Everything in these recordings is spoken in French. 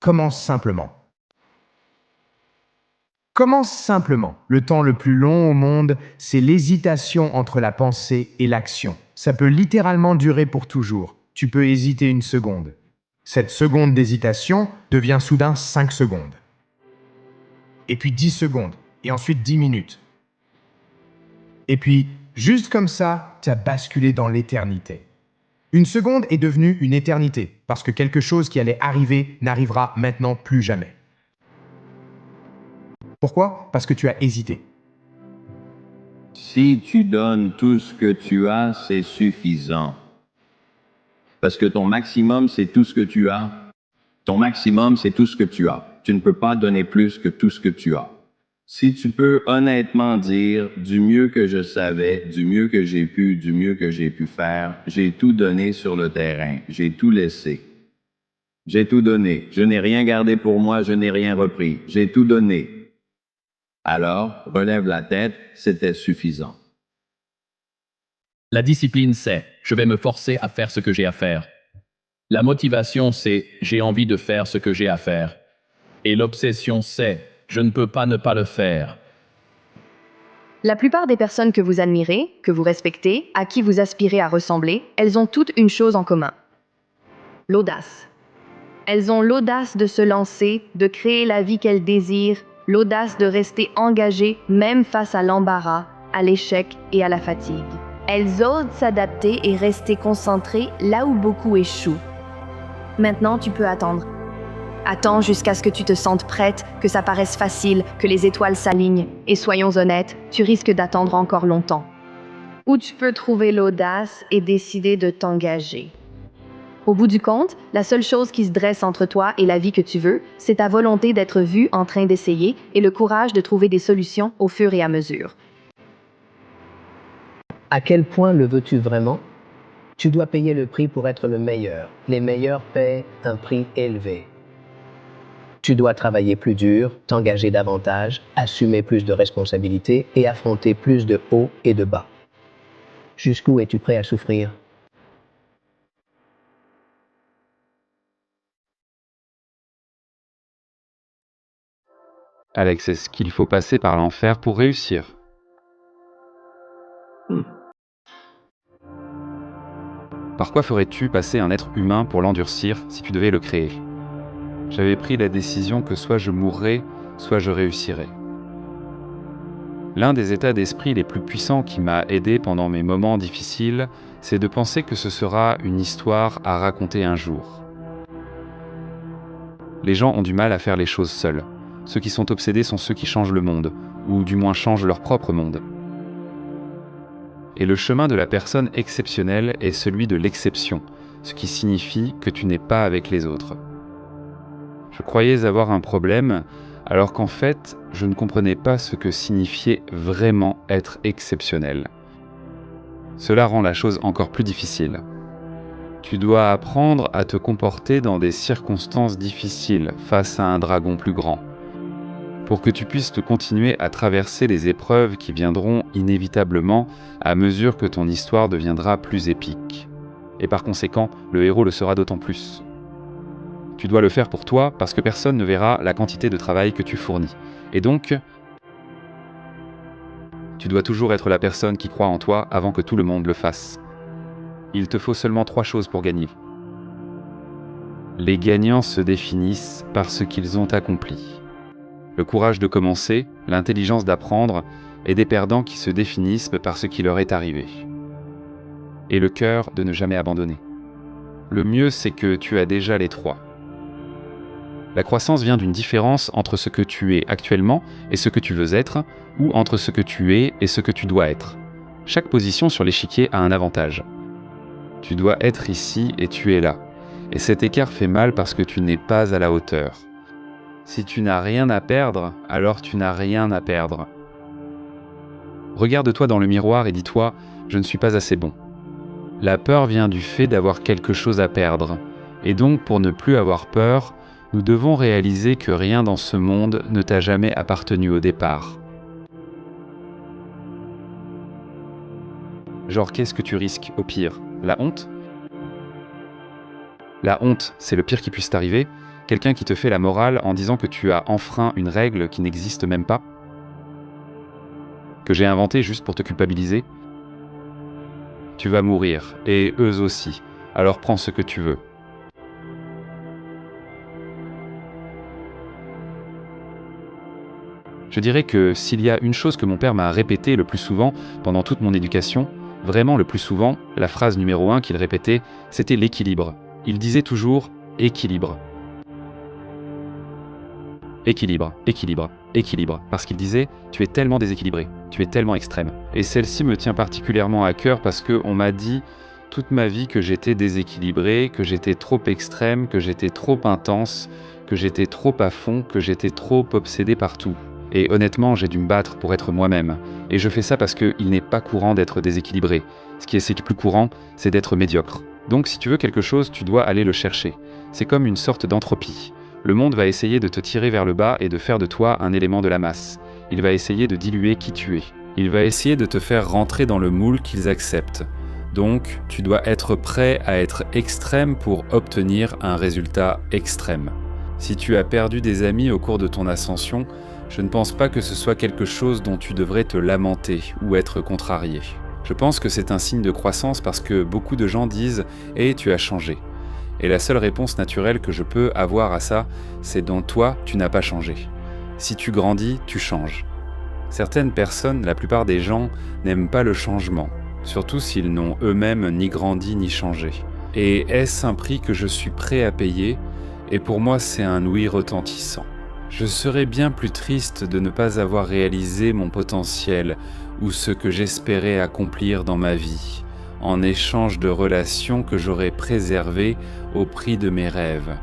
Commence simplement. Commence simplement. Le temps le plus long au monde, c'est l'hésitation entre la pensée et l'action. Ça peut littéralement durer pour toujours. Tu peux hésiter une seconde. Cette seconde d'hésitation devient soudain 5 secondes. Et puis 10 secondes. Et ensuite 10 minutes. Et puis, juste comme ça, tu as basculé dans l'éternité. Une seconde est devenue une éternité, parce que quelque chose qui allait arriver n'arrivera maintenant plus jamais. Pourquoi? Parce que tu as hésité. Si tu donnes tout ce que tu as, c'est suffisant. Parce que ton maximum, c'est tout ce que tu as. Ton maximum, c'est tout ce que tu as. Tu ne peux pas donner plus que tout ce que tu as. Si tu peux honnêtement dire, du mieux que je savais, du mieux que j'ai pu, du mieux que j'ai pu faire, j'ai tout donné sur le terrain, j'ai tout laissé. J'ai tout donné, je n'ai rien gardé pour moi, je n'ai rien repris, j'ai tout donné. Alors, relève la tête, c'était suffisant. La discipline, c'est je vais me forcer à faire ce que j'ai à faire. La motivation, c'est j'ai envie de faire ce que j'ai à faire. Et l'obsession, c'est je ne peux pas ne pas le faire. La plupart des personnes que vous admirez, que vous respectez, à qui vous aspirez à ressembler, elles ont toutes une chose en commun. L'audace. Elles ont l'audace de se lancer, de créer la vie qu'elles désirent, l'audace de rester engagées même face à l'embarras, à l'échec et à la fatigue. Elles osent s'adapter et rester concentrées là où beaucoup échouent. Maintenant, tu peux attendre. Attends jusqu'à ce que tu te sentes prête, que ça paraisse facile, que les étoiles s'alignent. Et soyons honnêtes, tu risques d'attendre encore longtemps. Ou tu peux trouver l'audace et décider de t'engager. Au bout du compte, la seule chose qui se dresse entre toi et la vie que tu veux, c'est ta volonté d'être vue en train d'essayer et le courage de trouver des solutions au fur et à mesure. À quel point le veux-tu vraiment? Tu dois payer le prix pour être le meilleur. Les meilleurs paient un prix élevé. Tu dois travailler plus dur, t'engager davantage, assumer plus de responsabilités et affronter plus de hauts et de bas. Jusqu'où es-tu prêt à souffrir? Alex, est-ce qu'il faut passer par l'enfer pour réussir? Par quoi ferais-tu passer un être humain pour l'endurcir si tu devais le créer? J'avais pris la décision que soit je mourrais, soit je réussirais. L'un des états d'esprit les plus puissants qui m'a aidé pendant mes moments difficiles, c'est de penser que ce sera une histoire à raconter un jour. Les gens ont du mal à faire les choses seuls. Ceux qui sont obsédés sont ceux qui changent le monde, ou du moins changent leur propre monde. Et le chemin de la personne exceptionnelle est celui de l'exception, ce qui signifie que tu n'es pas avec les autres. Je croyais avoir un problème, alors qu'en fait, je ne comprenais pas ce que signifiait vraiment être exceptionnel. Cela rend la chose encore plus difficile. Tu dois apprendre à te comporter dans des circonstances difficiles face à un dragon plus grand, pour que tu puisses continuer à traverser les épreuves qui viendront inévitablement à mesure que ton histoire deviendra plus épique. Et par conséquent, le héros le sera d'autant plus. Tu dois le faire pour toi parce que personne ne verra la quantité de travail que tu fournis. Et donc, tu dois toujours être la personne qui croit en toi avant que tout le monde le fasse. Il te faut seulement 3 choses pour gagner. Les gagnants se définissent par ce qu'ils ont accompli. Le courage de commencer, l'intelligence d'apprendre, et des perdants qui se définissent par ce qui leur est arrivé. Et le cœur de ne jamais abandonner. Le mieux, c'est que tu as déjà les 3. La croissance vient d'une différence entre ce que tu es actuellement et ce que tu veux être, ou entre ce que tu es et ce que tu dois être. Chaque position sur l'échiquier a un avantage. Tu dois être ici et tu es là. Et cet écart fait mal parce que tu n'es pas à la hauteur. Si tu n'as rien à perdre, alors tu n'as rien à perdre. Regarde-toi dans le miroir et dis-toi « Je ne suis pas assez bon ». La peur vient du fait d'avoir quelque chose à perdre. Et donc, pour ne plus avoir peur, nous devons réaliser que rien dans ce monde ne t'a jamais appartenu au départ. Genre, qu'est-ce que tu risques au pire? La honte? La honte, c'est le pire qui puisse t'arriver. quelqu'un qui te fait la morale en disant que tu as enfreint une règle qui n'existe même pas, que j'ai inventée juste pour te culpabiliser. Tu vas mourir, et eux aussi, alors prends ce que tu veux. Je dirais que s'il y a une chose que mon père m'a répétée le plus souvent pendant toute mon éducation, vraiment le plus souvent, la phrase numéro 1 qu'il répétait, c'était l'équilibre. Il disait toujours « équilibre ». Équilibre, équilibre, équilibre, parce qu'il disait « tu es tellement déséquilibré, tu es tellement extrême ». Et celle-ci me tient particulièrement à cœur parce qu'on m'a dit toute ma vie que j'étais déséquilibré, que j'étais trop extrême, que j'étais trop intense, que j'étais trop à fond, que j'étais trop obsédé par tout. Et honnêtement, j'ai dû me battre pour être moi-même. Et je fais ça parce qu'il n'est pas courant d'être déséquilibré. Ce qui est plus courant, c'est d'être médiocre. Donc si tu veux quelque chose, tu dois aller le chercher. C'est comme une sorte d'entropie. Le monde va essayer de te tirer vers le bas et de faire de toi un élément de la masse. Il va essayer de diluer qui tu es. Il va essayer de te faire rentrer dans le moule qu'ils acceptent. Donc, tu dois être prêt à être extrême pour obtenir un résultat extrême. Si tu as perdu des amis au cours de ton ascension, je ne pense pas que ce soit quelque chose dont tu devrais te lamenter ou être contrarié. Je pense que c'est un signe de croissance parce que beaucoup de gens disent « Hey, tu as changé ». Et la seule réponse naturelle que je peux avoir à ça, c'est dans toi, tu n'as pas changé. Si tu grandis, tu changes. Certaines personnes, la plupart des gens, n'aiment pas le changement, surtout s'ils n'ont eux-mêmes ni grandi ni changé. Et est-ce un prix que je suis prêt à payer ? Et pour moi, c'est un oui retentissant. Je serais bien plus triste de ne pas avoir réalisé mon potentiel ou ce que j'espérais accomplir dans ma vie, en échange de relations que j'aurais préservées au prix de mes rêves.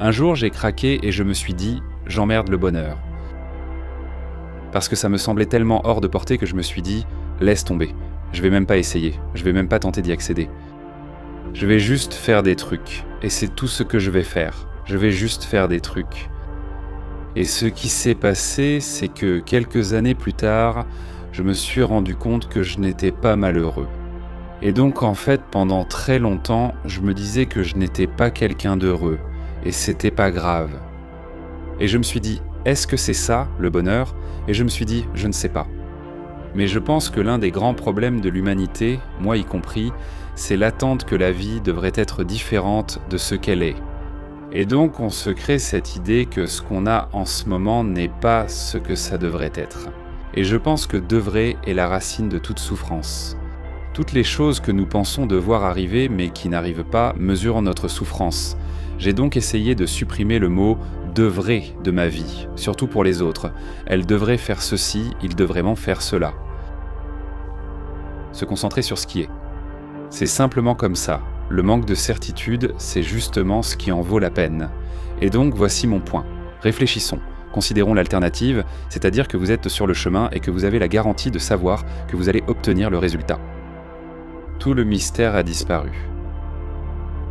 Un jour, j'ai craqué et je me suis dit « j'emmerde le bonheur ». Parce que ça me semblait tellement hors de portée que je me suis dit « laisse tomber, je vais même pas essayer, je vais même pas tenter d'y accéder. Je vais juste faire des trucs, et c'est tout ce que je vais faire, je vais juste faire des trucs ». Et ce qui s'est passé, c'est que quelques années plus tard, je me suis rendu compte que je n'étais pas malheureux. Et donc en fait, pendant très longtemps, je me disais que je n'étais pas quelqu'un d'heureux, et c'était pas grave. Et je me suis dit, est-ce que c'est ça, le bonheur ? Et je me suis dit, je ne sais pas. Mais je pense que l'un des grands problèmes de l'humanité, moi y compris, c'est l'attente que la vie devrait être différente de ce qu'elle est. Et donc on se crée cette idée que ce qu'on a en ce moment n'est pas ce que ça devrait être. Et je pense que devrait est la racine de toute souffrance. Toutes les choses que nous pensons devoir arriver mais qui n'arrivent pas mesurent notre souffrance. J'ai donc essayé de supprimer le mot « devrait » de ma vie, surtout pour les autres. Elle devrait faire ceci, il devrait vraiment faire cela. Se concentrer sur ce qui est. C'est simplement comme ça. Le manque de certitude, c'est justement ce qui en vaut la peine. Et donc voici mon point. Réfléchissons. Considérons l'alternative, c'est-à-dire que vous êtes sur le chemin et que vous avez la garantie de savoir que vous allez obtenir le résultat. Tout le mystère a disparu.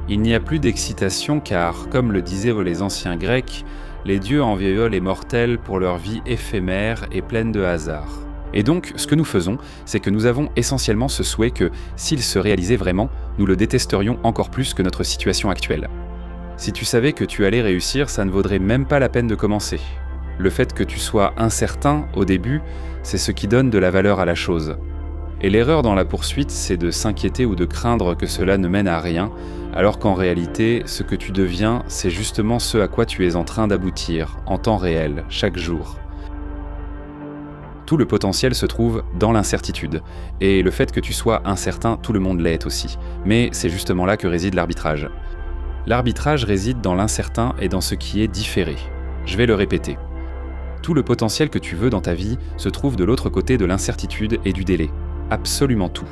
Il n'y a plus d'excitation car, comme le disaient les anciens Grecs, les dieux enviaient les mortels pour leur vie éphémère et pleine de hasard. Et donc, ce que nous faisons, c'est que nous avons essentiellement ce souhait que, s'il se réalisait vraiment, nous le détesterions encore plus que notre situation actuelle. Si tu savais que tu allais réussir, ça ne vaudrait même pas la peine de commencer. Le fait que tu sois incertain au début, c'est ce qui donne de la valeur à la chose. Et l'erreur dans la poursuite, c'est de s'inquiéter ou de craindre que cela ne mène à rien, alors qu'en réalité, ce que tu deviens, c'est justement ce à quoi tu es en train d'aboutir, en temps réel, chaque jour. Tout le potentiel se trouve dans l'incertitude. Et le fait que tu sois incertain, tout le monde l'est aussi. Mais c'est justement là que réside l'arbitrage. L'arbitrage réside dans l'incertain et dans ce qui est différé. Je vais le répéter. Tout le potentiel que tu veux dans ta vie se trouve de l'autre côté de l'incertitude et du délai. Absolument tout.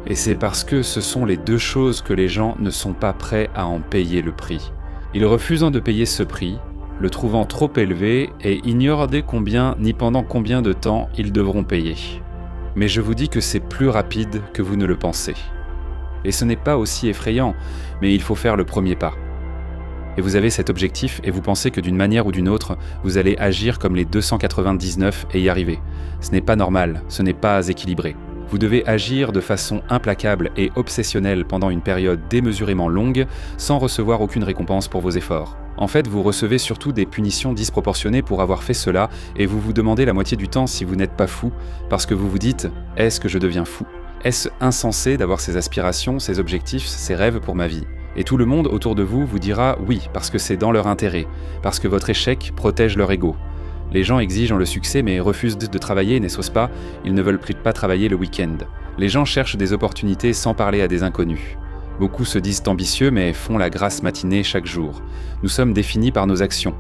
Et c'est parce que ce sont les deux choses que les gens ne sont pas prêts à en payer le prix. Ils refusant de payer ce prix, le trouvant trop élevé et ignorent dès combien ni pendant combien de temps ils devront payer. Mais je vous dis que c'est plus rapide que vous ne le pensez. Et ce n'est pas aussi effrayant, mais il faut faire le premier pas. Et vous avez cet objectif et vous pensez que d'une manière ou d'une autre, vous allez agir comme les 299 et y arriver. Ce n'est pas normal, ce n'est pas équilibré. Vous devez agir de façon implacable et obsessionnelle pendant une période démesurément longue sans recevoir aucune récompense pour vos efforts. En fait, vous recevez surtout des punitions disproportionnées pour avoir fait cela et vous vous demandez la moitié du temps si vous n'êtes pas fou parce que vous vous dites « Est-ce que je deviens fou ? Est-ce insensé d'avoir ces aspirations, ces objectifs, ces rêves pour ma vie ?» Et tout le monde autour de vous vous dira « Oui, parce que c'est dans leur intérêt, parce que votre échec protège leur ego. » Les gens exigent le succès mais refusent de travailler, n'est-ce pas? Ils ne veulent plus pas travailler le week-end. Les gens cherchent des opportunités sans parler à des inconnus. Beaucoup se disent ambitieux mais font la grasse matinée chaque jour. Nous sommes définis par nos actions,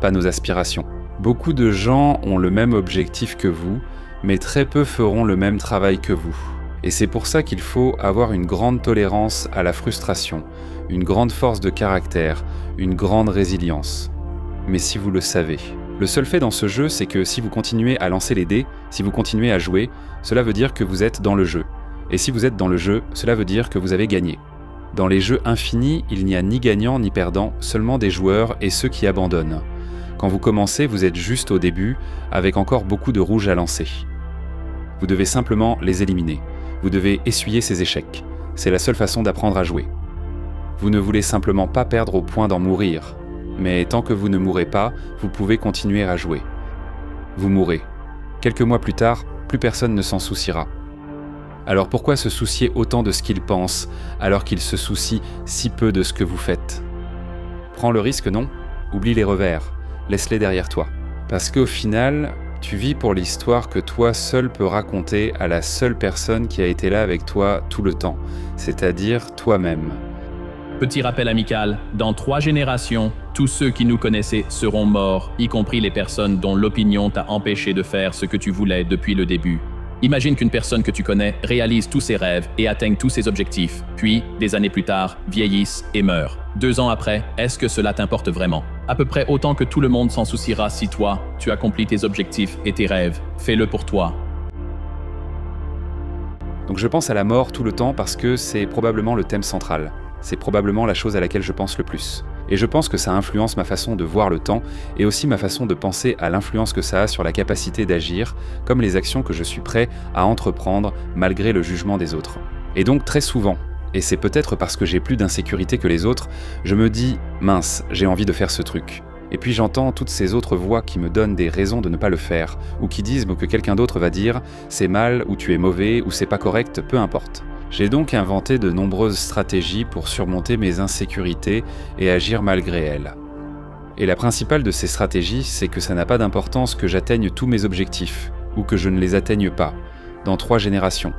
pas nos aspirations. Beaucoup de gens ont le même objectif que vous, mais très peu feront le même travail que vous. Et c'est pour ça qu'il faut avoir une grande tolérance à la frustration, une grande force de caractère, une grande résilience. Mais si vous le savez. Le seul fait dans ce jeu, c'est que si vous continuez à lancer les dés, si vous continuez à jouer, cela veut dire que vous êtes dans le jeu. Et si vous êtes dans le jeu, cela veut dire que vous avez gagné. Dans les jeux infinis, il n'y a ni gagnant ni perdant, seulement des joueurs et ceux qui abandonnent. Quand vous commencez, vous êtes juste au début, avec encore beaucoup de rouge à lancer. Vous devez simplement les éliminer. Vous devez essuyer ces échecs. C'est la seule façon d'apprendre à jouer. Vous ne voulez simplement pas perdre au point d'en mourir. Mais tant que vous ne mourrez pas, vous pouvez continuer à jouer. Vous mourrez. Quelques mois plus tard, plus personne ne s'en souciera. Alors pourquoi se soucier autant de ce qu'ils pensent, alors qu'ils se soucient si peu de ce que vous faites? Prends le risque, non? Oublie les revers, laisse-les derrière toi. Parce qu'au final, tu vis pour l'histoire que toi seul peux raconter à la seule personne qui a été là avec toi tout le temps, c'est-à-dire toi-même. Petit rappel amical, dans 3 générations, tous ceux qui nous connaissaient seront morts, y compris les personnes dont l'opinion t'a empêché de faire ce que tu voulais depuis le début. Imagine qu'une personne que tu connais réalise tous ses rêves et atteigne tous ses objectifs, puis, des années plus tard, vieillisse et meurt. 2 ans après, est-ce que cela t'importe vraiment? À peu près autant que tout le monde s'en souciera si toi, tu accomplis tes objectifs et tes rêves. Fais-le pour toi. Donc je pense à la mort tout le temps parce que c'est probablement le thème central. C'est probablement la chose à laquelle je pense le plus. Et je pense que ça influence ma façon de voir le temps et aussi ma façon de penser à l'influence que ça a sur la capacité d'agir, comme les actions que je suis prêt à entreprendre malgré le jugement des autres. Et donc très souvent, et c'est peut-être parce que j'ai plus d'insécurité que les autres, je me dis « mince, j'ai envie de faire ce truc ». Et puis j'entends toutes ces autres voix qui me donnent des raisons de ne pas le faire, ou qui disent que quelqu'un d'autre va dire « c'est mal » ou « tu es mauvais » ou « c'est pas correct », peu importe. J'ai donc inventé de nombreuses stratégies pour surmonter mes insécurités et agir malgré elles. Et la principale de ces stratégies, c'est que ça n'a pas d'importance que j'atteigne tous mes objectifs, ou que je ne les atteigne pas, dans 3 générations.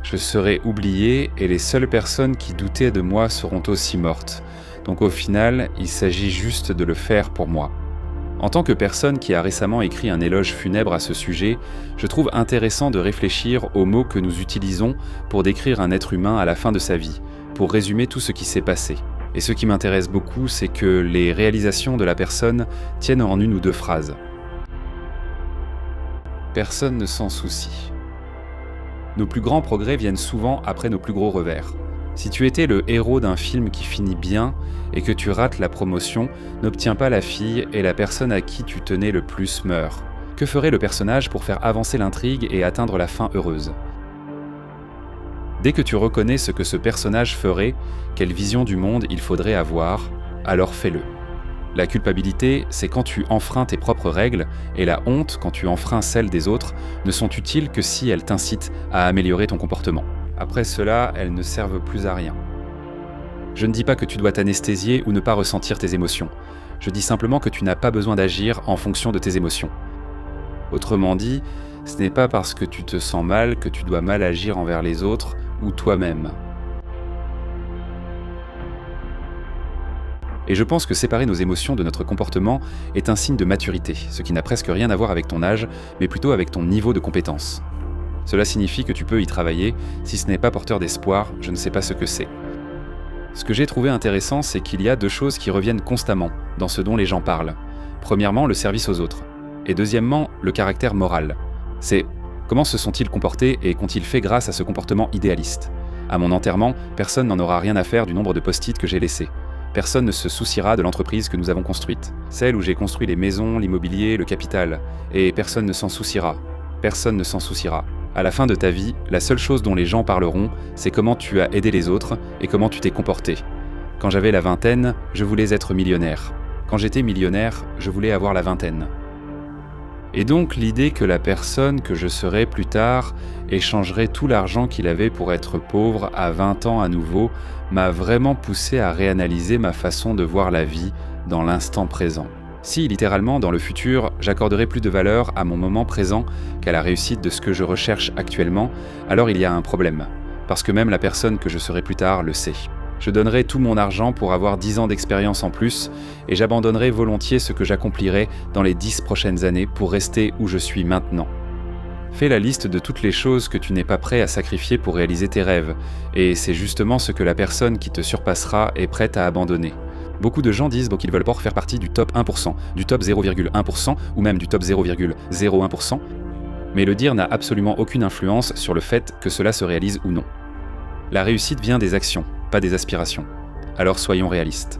Je serai oublié et les seules personnes qui doutaient de moi seront aussi mortes. Donc au final, il s'agit juste de le faire pour moi. En tant que personne qui a récemment écrit un éloge funèbre à ce sujet, je trouve intéressant de réfléchir aux mots que nous utilisons pour décrire un être humain à la fin de sa vie, pour résumer tout ce qui s'est passé. Et ce qui m'intéresse beaucoup, c'est que les réalisations de la personne tiennent en 1 ou 2 phrases. Personne ne s'en soucie. Nos plus grands progrès viennent souvent après nos plus gros revers. Si tu étais le héros d'un film qui finit bien et que tu rates la promotion, n'obtiens pas la fille et la personne à qui tu tenais le plus meurt. Que ferait le personnage pour faire avancer l'intrigue et atteindre la fin heureuse? Dès que tu reconnais ce que ce personnage ferait, quelle vision du monde il faudrait avoir, alors fais-le. La culpabilité, c'est quand tu enfreins tes propres règles, et la honte, quand tu enfreins celles des autres, ne sont utiles que si elles t'incitent à améliorer ton comportement. Après cela, elles ne servent plus à rien. Je ne dis pas que tu dois t'anesthésier ou ne pas ressentir tes émotions. Je dis simplement que tu n'as pas besoin d'agir en fonction de tes émotions. Autrement dit, ce n'est pas parce que tu te sens mal que tu dois mal agir envers les autres ou toi-même. Et je pense que séparer nos émotions de notre comportement est un signe de maturité, ce qui n'a presque rien à voir avec ton âge, mais plutôt avec ton niveau de compétence. Cela signifie que tu peux y travailler, si ce n'est pas porteur d'espoir, je ne sais pas ce que c'est. Ce que j'ai trouvé intéressant, c'est qu'il y a 2 choses qui reviennent constamment dans ce dont les gens parlent. Premièrement, le service aux autres. Et deuxièmement, le caractère moral. C'est comment se sont-ils comportés et qu'ont-ils fait grâce à ce comportement idéaliste? À mon enterrement, personne n'en aura rien à faire du nombre de post-it que j'ai laissés. Personne ne se souciera de l'entreprise que nous avons construite. Celle où j'ai construit les maisons, l'immobilier, le capital. Et personne ne s'en souciera. Personne ne s'en souciera. À la fin de ta vie, la seule chose dont les gens parleront, c'est comment tu as aidé les autres et comment tu t'es comporté. Quand j'avais la vingtaine, je voulais être millionnaire. Quand j'étais millionnaire, je voulais avoir la vingtaine. Et donc l'idée que la personne que je serai plus tard échangerait tout l'argent qu'il avait pour être pauvre à 20 ans à nouveau m'a vraiment poussé à réanalyser ma façon de voir la vie dans l'instant présent. Si, littéralement, dans le futur, j'accorderai plus de valeur à mon moment présent qu'à la réussite de ce que je recherche actuellement, alors il y a un problème. Parce que même la personne que je serai plus tard le sait. Je donnerai tout mon argent pour avoir 10 ans d'expérience en plus, et j'abandonnerai volontiers ce que j'accomplirai dans les 10 prochaines années pour rester où je suis maintenant. Fais la liste de toutes les choses que tu n'es pas prêt à sacrifier pour réaliser tes rêves, et c'est justement ce que la personne qui te surpassera est prête à abandonner. Beaucoup de gens disent qu'ils veulent pas faire partie du top 1%, du top 0,1% ou même du top 0,01%, mais le dire n'a absolument aucune influence sur le fait que cela se réalise ou non. La réussite vient des actions, pas des aspirations. Alors soyons réalistes.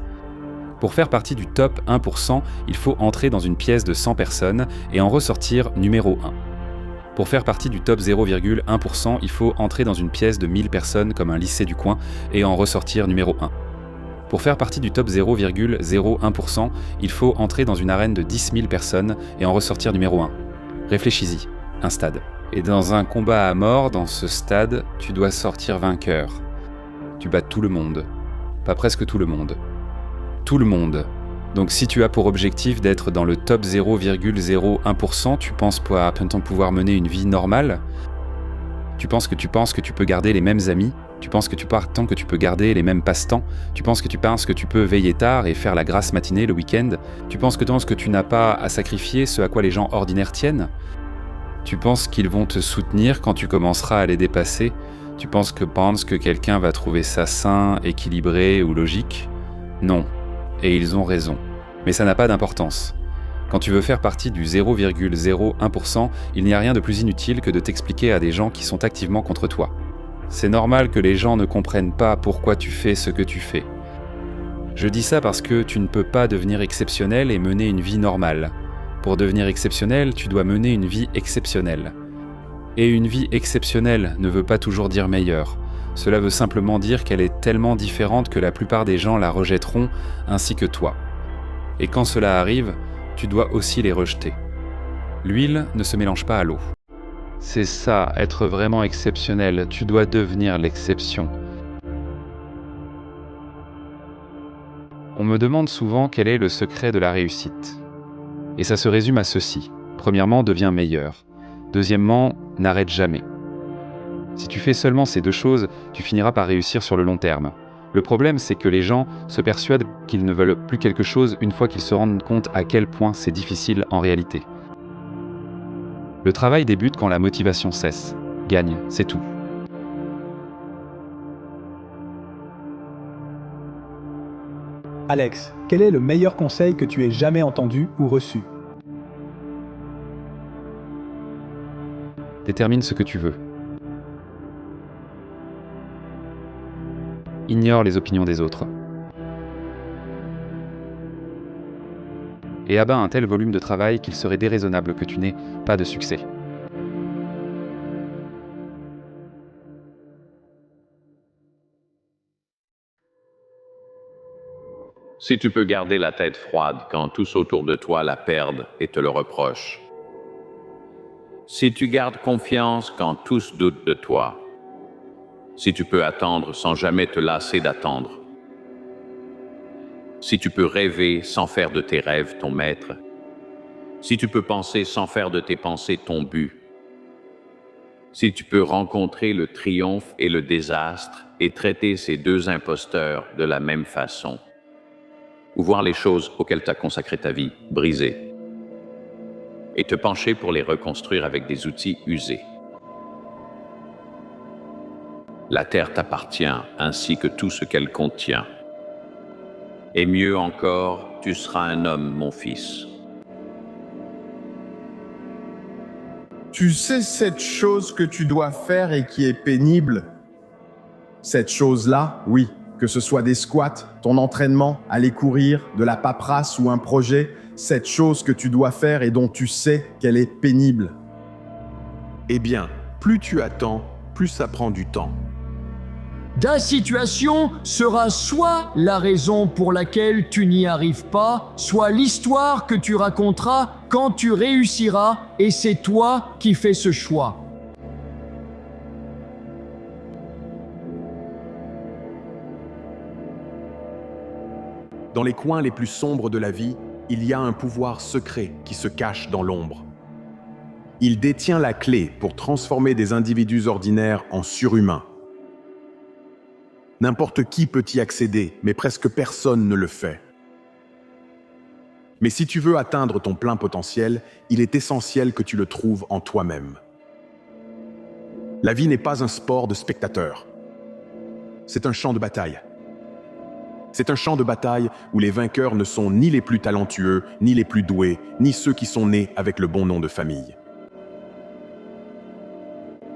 Pour faire partie du top 1%, il faut entrer dans une pièce de 100 personnes et en ressortir numéro 1. Pour faire partie du top 0,1%, il faut entrer dans une pièce de 1000 personnes comme un lycée du coin et en ressortir numéro 1. Pour faire partie du top 0,01%, il faut entrer dans une arène de 10 000 personnes et en ressortir numéro 1. Réfléchis-y, un stade. Et dans un combat à mort, dans ce stade, tu dois sortir vainqueur. Tu bats tout le monde. Pas presque tout le monde. Tout le monde. Donc si tu as pour objectif d'être dans le top 0,01%, tu penses pouvoir mener une vie normale? Tu penses que tu peux garder les mêmes amis? Tu penses que tu peux garder les mêmes passe-temps? Tu penses que tu peux veiller tard et faire la grasse matinée le week-end? Tu penses que tu n'as pas à sacrifier ce à quoi les gens ordinaires tiennent? Tu penses qu'ils vont te soutenir quand tu commenceras à les dépasser? Tu penses que quelqu'un va trouver ça sain, équilibré ou logique? Non. Et ils ont raison. Mais ça n'a pas d'importance. Quand tu veux faire partie du 0,01%, il n'y a rien de plus inutile que de t'expliquer à des gens qui sont activement contre toi. C'est normal que les gens ne comprennent pas pourquoi tu fais ce que tu fais. Je dis ça parce que tu ne peux pas devenir exceptionnel et mener une vie normale. Pour devenir exceptionnel, tu dois mener une vie exceptionnelle. Et une vie exceptionnelle ne veut pas toujours dire meilleure. Cela veut simplement dire qu'elle est tellement différente que la plupart des gens la rejetteront, ainsi que toi. Et quand cela arrive, tu dois aussi les rejeter. L'huile ne se mélange pas à l'eau. C'est ça, être vraiment exceptionnel, tu dois devenir l'exception. On me demande souvent quel est le secret de la réussite. Et ça se résume à ceci. Premièrement, deviens meilleur. Deuxièmement, n'arrête jamais. Si tu fais seulement ces deux choses, tu finiras par réussir sur le long terme. Le problème, c'est que les gens se persuadent qu'ils ne veulent plus quelque chose une fois qu'ils se rendent compte à quel point c'est difficile en réalité. Le travail débute quand la motivation cesse. Gagne, c'est tout. Alex, quel est le meilleur conseil que tu aies jamais entendu ou reçu? Détermine ce que tu veux. Ignore les opinions des autres. Et abat un tel volume de travail qu'il serait déraisonnable que tu n'aies pas de succès. Si tu peux garder la tête froide quand tous autour de toi la perdent et te le reprochent. Si tu gardes confiance quand tous doutent de toi. Si tu peux attendre sans jamais te lasser d'attendre. Si tu peux rêver sans faire de tes rêves ton maître. Si tu peux penser sans faire de tes pensées ton but. Si tu peux rencontrer le triomphe et le désastre et traiter ces deux imposteurs de la même façon. Ou voir les choses auxquelles tu as consacré ta vie brisées. Et te pencher pour les reconstruire avec des outils usés. La terre t'appartient ainsi que tout ce qu'elle contient. Et mieux encore, tu seras un homme, mon fils. Tu sais cette chose que tu dois faire et qui est pénible? Cette chose-là, oui, que ce soit des squats, ton entraînement, aller courir, de la paperasse ou un projet, cette chose que tu dois faire et dont tu sais qu'elle est pénible. Eh bien, Plus tu attends, plus ça prend du temps. Ta situation sera soit la raison pour laquelle tu n'y arrives pas, soit l'histoire que tu raconteras quand tu réussiras, et c'est toi qui fais ce choix. Dans les coins les plus sombres de la vie, il y a un pouvoir secret qui se cache dans l'ombre. Il détient la clé pour transformer des individus ordinaires en surhumains. N'importe qui peut y accéder, mais presque personne ne le fait. Mais si tu veux atteindre ton plein potentiel, il est essentiel que tu le trouves en toi-même. La vie n'est pas un sport de spectateurs. C'est un champ de bataille. C'est un champ de bataille où les vainqueurs ne sont ni les plus talentueux, ni les plus doués, ni ceux qui sont nés avec le bon nom de famille.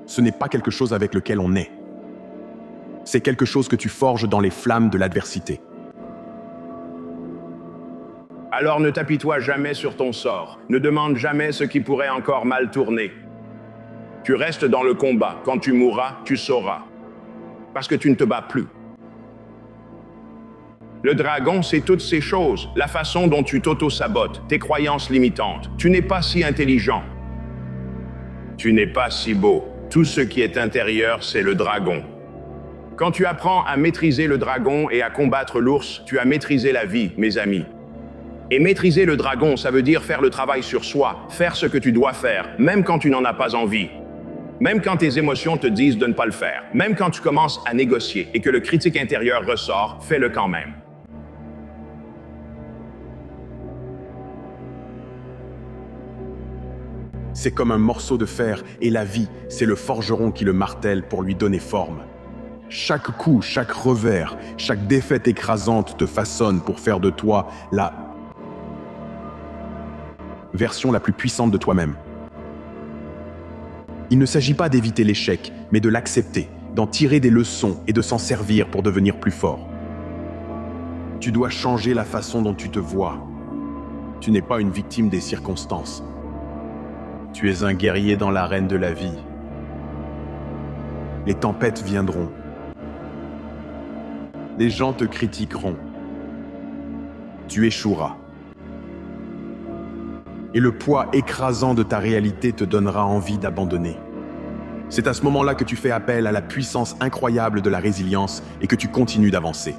Ce n'est pas quelque chose avec lequel on naît. C'est quelque chose que tu forges dans les flammes de l'adversité. Alors ne t'apitoie jamais sur ton sort. Ne demande jamais ce qui pourrait encore mal tourner. Tu restes dans le combat. Quand tu mourras, tu sauras. Parce que tu ne te bats plus. Le dragon, c'est toutes ces choses. La façon dont tu t'auto-sabotes, tes croyances limitantes. Tu n'es pas si intelligent. Tu n'es pas si beau. Tout ce qui est intérieur, c'est le dragon. Quand tu apprends à maîtriser le dragon et à combattre l'ours, tu as maîtrisé la vie, mes amis. Et maîtriser le dragon, ça veut dire faire le travail sur soi, faire ce que tu dois faire, même quand tu n'en as pas envie. Même quand tes émotions te disent de ne pas le faire. Même quand tu commences à négocier et que le critique intérieur ressort, fais-le quand même. C'est comme un morceau de fer, et la vie, c'est le forgeron qui le martèle pour lui donner forme. Chaque coup, chaque revers, chaque défaite écrasante te façonne pour faire de toi la version la plus puissante de toi-même. Il ne s'agit pas d'éviter l'échec, mais de l'accepter, d'en tirer des leçons et de s'en servir pour devenir plus fort. Tu dois changer la façon dont tu te vois. Tu n'es pas une victime des circonstances. Tu es un guerrier dans l'arène de la vie. Les tempêtes viendront. Les gens te critiqueront. Tu échoueras. Et le poids écrasant de ta réalité te donnera envie d'abandonner. C'est à ce moment-là que tu fais appel à la puissance incroyable de la résilience et que tu continues d'avancer.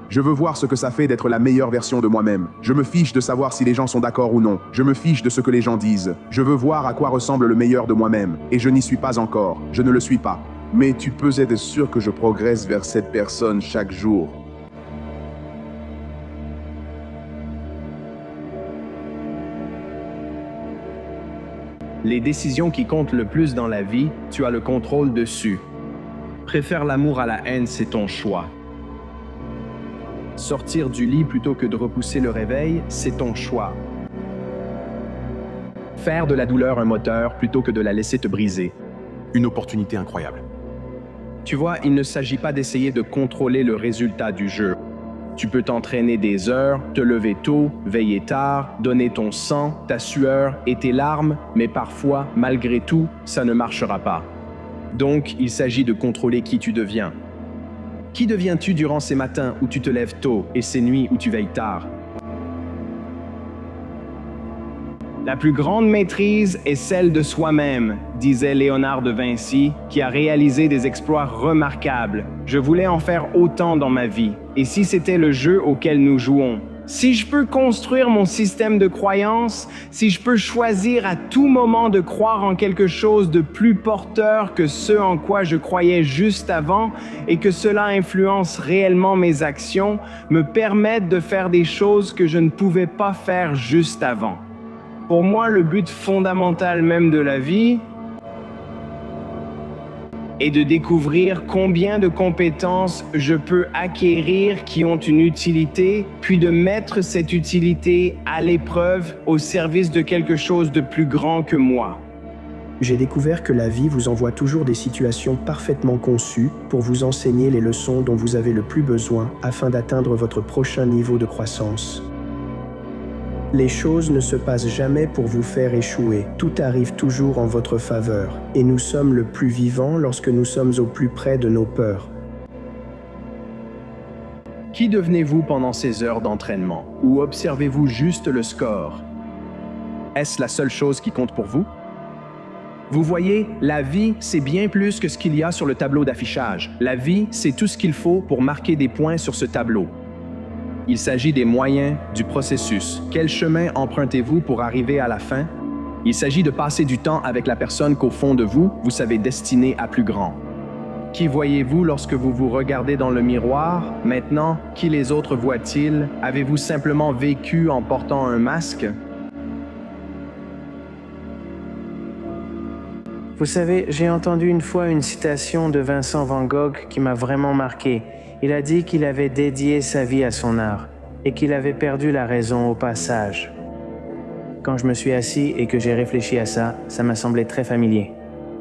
Je veux voir ce que ça fait d'être la meilleure version de moi-même. Je me fiche de savoir si les gens sont d'accord ou non. Je me fiche de ce que les gens disent. Je veux voir à quoi ressemble le meilleur de moi-même. Et je n'y suis pas encore. Je ne le suis pas. Mais tu peux être sûr que je progresse vers cette personne chaque jour. Les décisions qui comptent le plus dans la vie, tu as le contrôle dessus. Préfère l'amour à la haine, c'est ton choix. Sortir du lit plutôt que de repousser le réveil, c'est ton choix. Faire de la douleur un moteur plutôt que de la laisser te briser. Une opportunité incroyable. Tu vois, il ne s'agit pas d'essayer de contrôler le résultat du jeu. Tu peux t'entraîner des heures, te lever tôt, veiller tard, donner ton sang, ta sueur et tes larmes, mais parfois, malgré tout, ça ne marchera pas. Donc, il s'agit de contrôler qui tu deviens. Qui deviens-tu durant ces matins où tu te lèves tôt et ces nuits où tu veilles tard? La plus grande maîtrise est celle de soi-même, disait Léonard de Vinci, qui a réalisé des exploits remarquables. Je voulais en faire autant dans ma vie. Et si c'était le jeu auquel nous jouons? Si je peux construire mon système de croyances, si je peux choisir à tout moment de croire en quelque chose de plus porteur que ce en quoi je croyais juste avant, et que cela influence réellement mes actions, me permettent de faire des choses que je ne pouvais pas faire juste avant. Pour moi, le but fondamental même de la vie est de découvrir combien de compétences je peux acquérir qui ont une utilité, puis de mettre cette utilité à l'épreuve au service de quelque chose de plus grand que moi. J'ai découvert que la vie vous envoie toujours des situations parfaitement conçues pour vous enseigner les leçons dont vous avez le plus besoin afin d'atteindre votre prochain niveau de croissance. Les choses ne se passent jamais pour vous faire échouer. Tout arrive toujours en votre faveur. Et nous sommes le plus vivants lorsque nous sommes au plus près de nos peurs. Qui devenez-vous pendant ces heures d'entraînement? Ou observez-vous juste le score? Est-ce la seule chose qui compte pour vous? Vous voyez, la vie, c'est bien plus que ce qu'il y a sur le tableau d'affichage. La vie, c'est tout ce qu'il faut pour marquer des points sur ce tableau. Il s'agit des moyens, du processus. Quel chemin empruntez-vous pour arriver à la fin? Il s'agit de passer du temps avec la personne qu'au fond de vous, vous savez destiner à plus grand. Qui voyez-vous lorsque vous vous regardez dans le miroir? Maintenant, qui les autres voient-ils? Avez-vous simplement vécu en portant un masque? Vous savez, j'ai entendu une fois une citation de Vincent Van Gogh qui m'a vraiment marqué. Il a dit qu'il avait dédié sa vie à son art et qu'il avait perdu la raison au passage. Quand je me suis assis et que j'ai réfléchi à ça, ça m'a semblé très familier.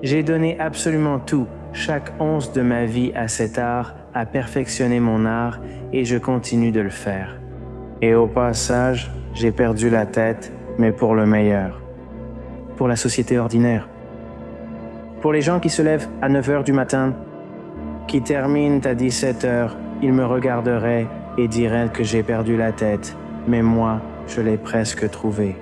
J'ai donné absolument tout, chaque once de ma vie à cet art, à perfectionner mon art et je continue de le faire. Et au passage, j'ai perdu la tête, mais pour le meilleur. Pour la société ordinaire. Pour les gens qui se lèvent à 9 h du matin, qui terminent à 17 h, ils me regarderaient et diraient que j'ai perdu la tête, mais moi, je l'ai presque trouvé.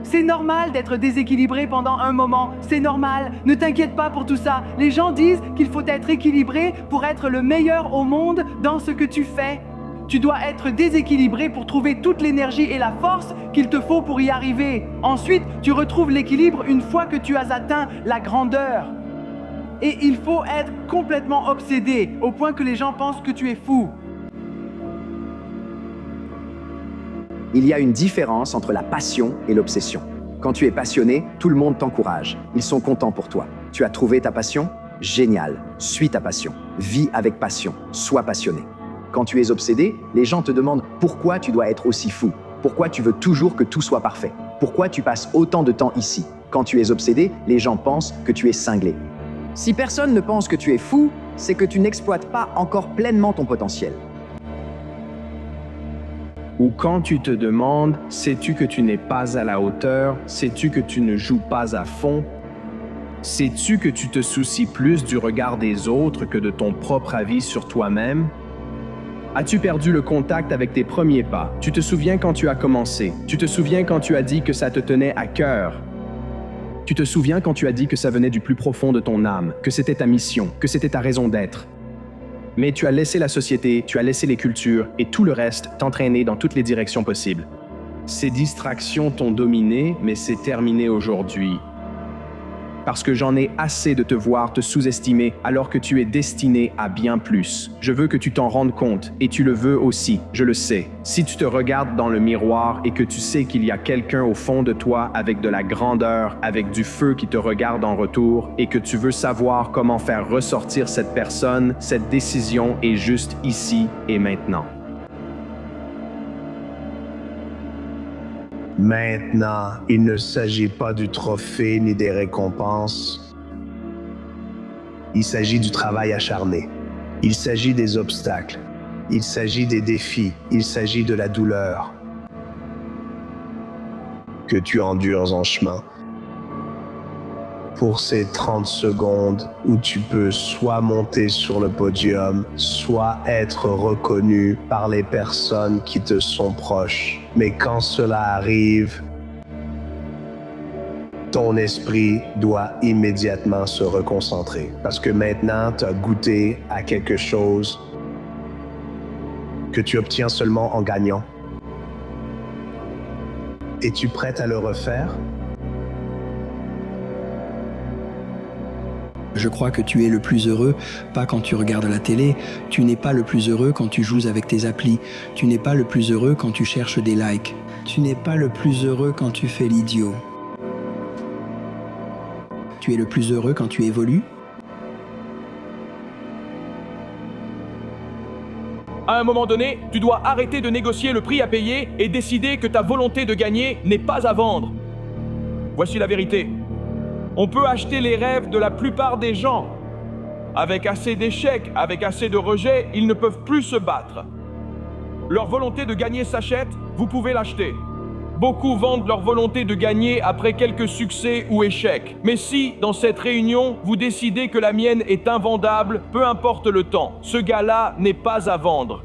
C'est normal d'être déséquilibré pendant un moment, c'est normal, ne t'inquiète pas pour tout ça. Les gens disent qu'il faut être équilibré pour être le meilleur au monde dans ce que tu fais. Tu dois être déséquilibré pour trouver toute l'énergie et la force qu'il te faut pour y arriver. Ensuite, tu retrouves l'équilibre une fois que tu as atteint la grandeur. Et il faut être complètement obsédé, au point que les gens pensent que tu es fou. Il y a une différence entre la passion et l'obsession. Quand tu es passionné, tout le monde t'encourage. Ils sont contents pour toi. Tu as trouvé ta passion? Génial. Suis ta passion. Vis avec passion. Sois passionné. Quand tu es obsédé, les gens te demandent pourquoi tu dois être aussi fou. Pourquoi tu veux toujours que tout soit parfait. Pourquoi tu passes autant de temps ici. Quand tu es obsédé, les gens pensent que tu es cinglé. Si personne ne pense que tu es fou, c'est que tu n'exploites pas encore pleinement ton potentiel. Ou quand tu te demandes, sais-tu que tu n'es pas à la hauteur? Sais-tu que tu ne joues pas à fond? Sais-tu que tu te soucies plus du regard des autres que de ton propre avis sur toi-même? As-tu perdu le contact avec tes premiers pas? Tu te souviens quand tu as commencé? Tu te souviens quand tu as dit que ça te tenait à cœur? Tu te souviens quand tu as dit que ça venait du plus profond de ton âme, que c'était ta mission, que c'était ta raison d'être? Mais tu as laissé la société, tu as laissé les cultures et tout le reste t'entraîner dans toutes les directions possibles. Ces distractions t'ont dominé, mais c'est terminé aujourd'hui. Parce que j'en ai assez de te voir te sous-estimer alors que tu es destiné à bien plus. Je veux que tu t'en rendes compte, et tu le veux aussi, je le sais. Si tu te regardes dans le miroir et que tu sais qu'il y a quelqu'un au fond de toi avec de la grandeur, avec du feu qui te regarde en retour, et que tu veux savoir comment faire ressortir cette personne, cette décision est juste ici et maintenant. Maintenant, il ne s'agit pas du trophée ni des récompenses. Il s'agit du travail acharné. Il s'agit des obstacles. Il s'agit des défis. Il s'agit de la douleur que tu endures en chemin. Pour ces 30 secondes où tu peux soit monter sur le podium, soit être reconnu par les personnes qui te sont proches. Mais quand cela arrive, ton esprit doit immédiatement se reconcentrer. Parce que maintenant, tu as goûté à quelque chose que tu obtiens seulement en gagnant. Es-tu prête à le refaire? Je crois que tu es le plus heureux, pas quand tu regardes la télé. Tu n'es pas le plus heureux quand tu joues avec tes applis. Tu n'es pas le plus heureux quand tu cherches des likes. Tu n'es pas le plus heureux quand tu fais l'idiot. Tu es le plus heureux quand tu évolues. À un moment donné, tu dois arrêter de négocier le prix à payer et décider que ta volonté de gagner n'est pas à vendre. Voici la vérité. On peut acheter les rêves de la plupart des gens. Avec assez d'échecs, avec assez de rejets, ils ne peuvent plus se battre. leur volonté de gagner s'achète, vous pouvez l'acheter. Beaucoup vendent leur volonté de gagner après quelques succès ou échecs. Mais si, dans cette réunion, vous décidez que la mienne est invendable, peu importe le temps, ce gars-là n'est pas à vendre.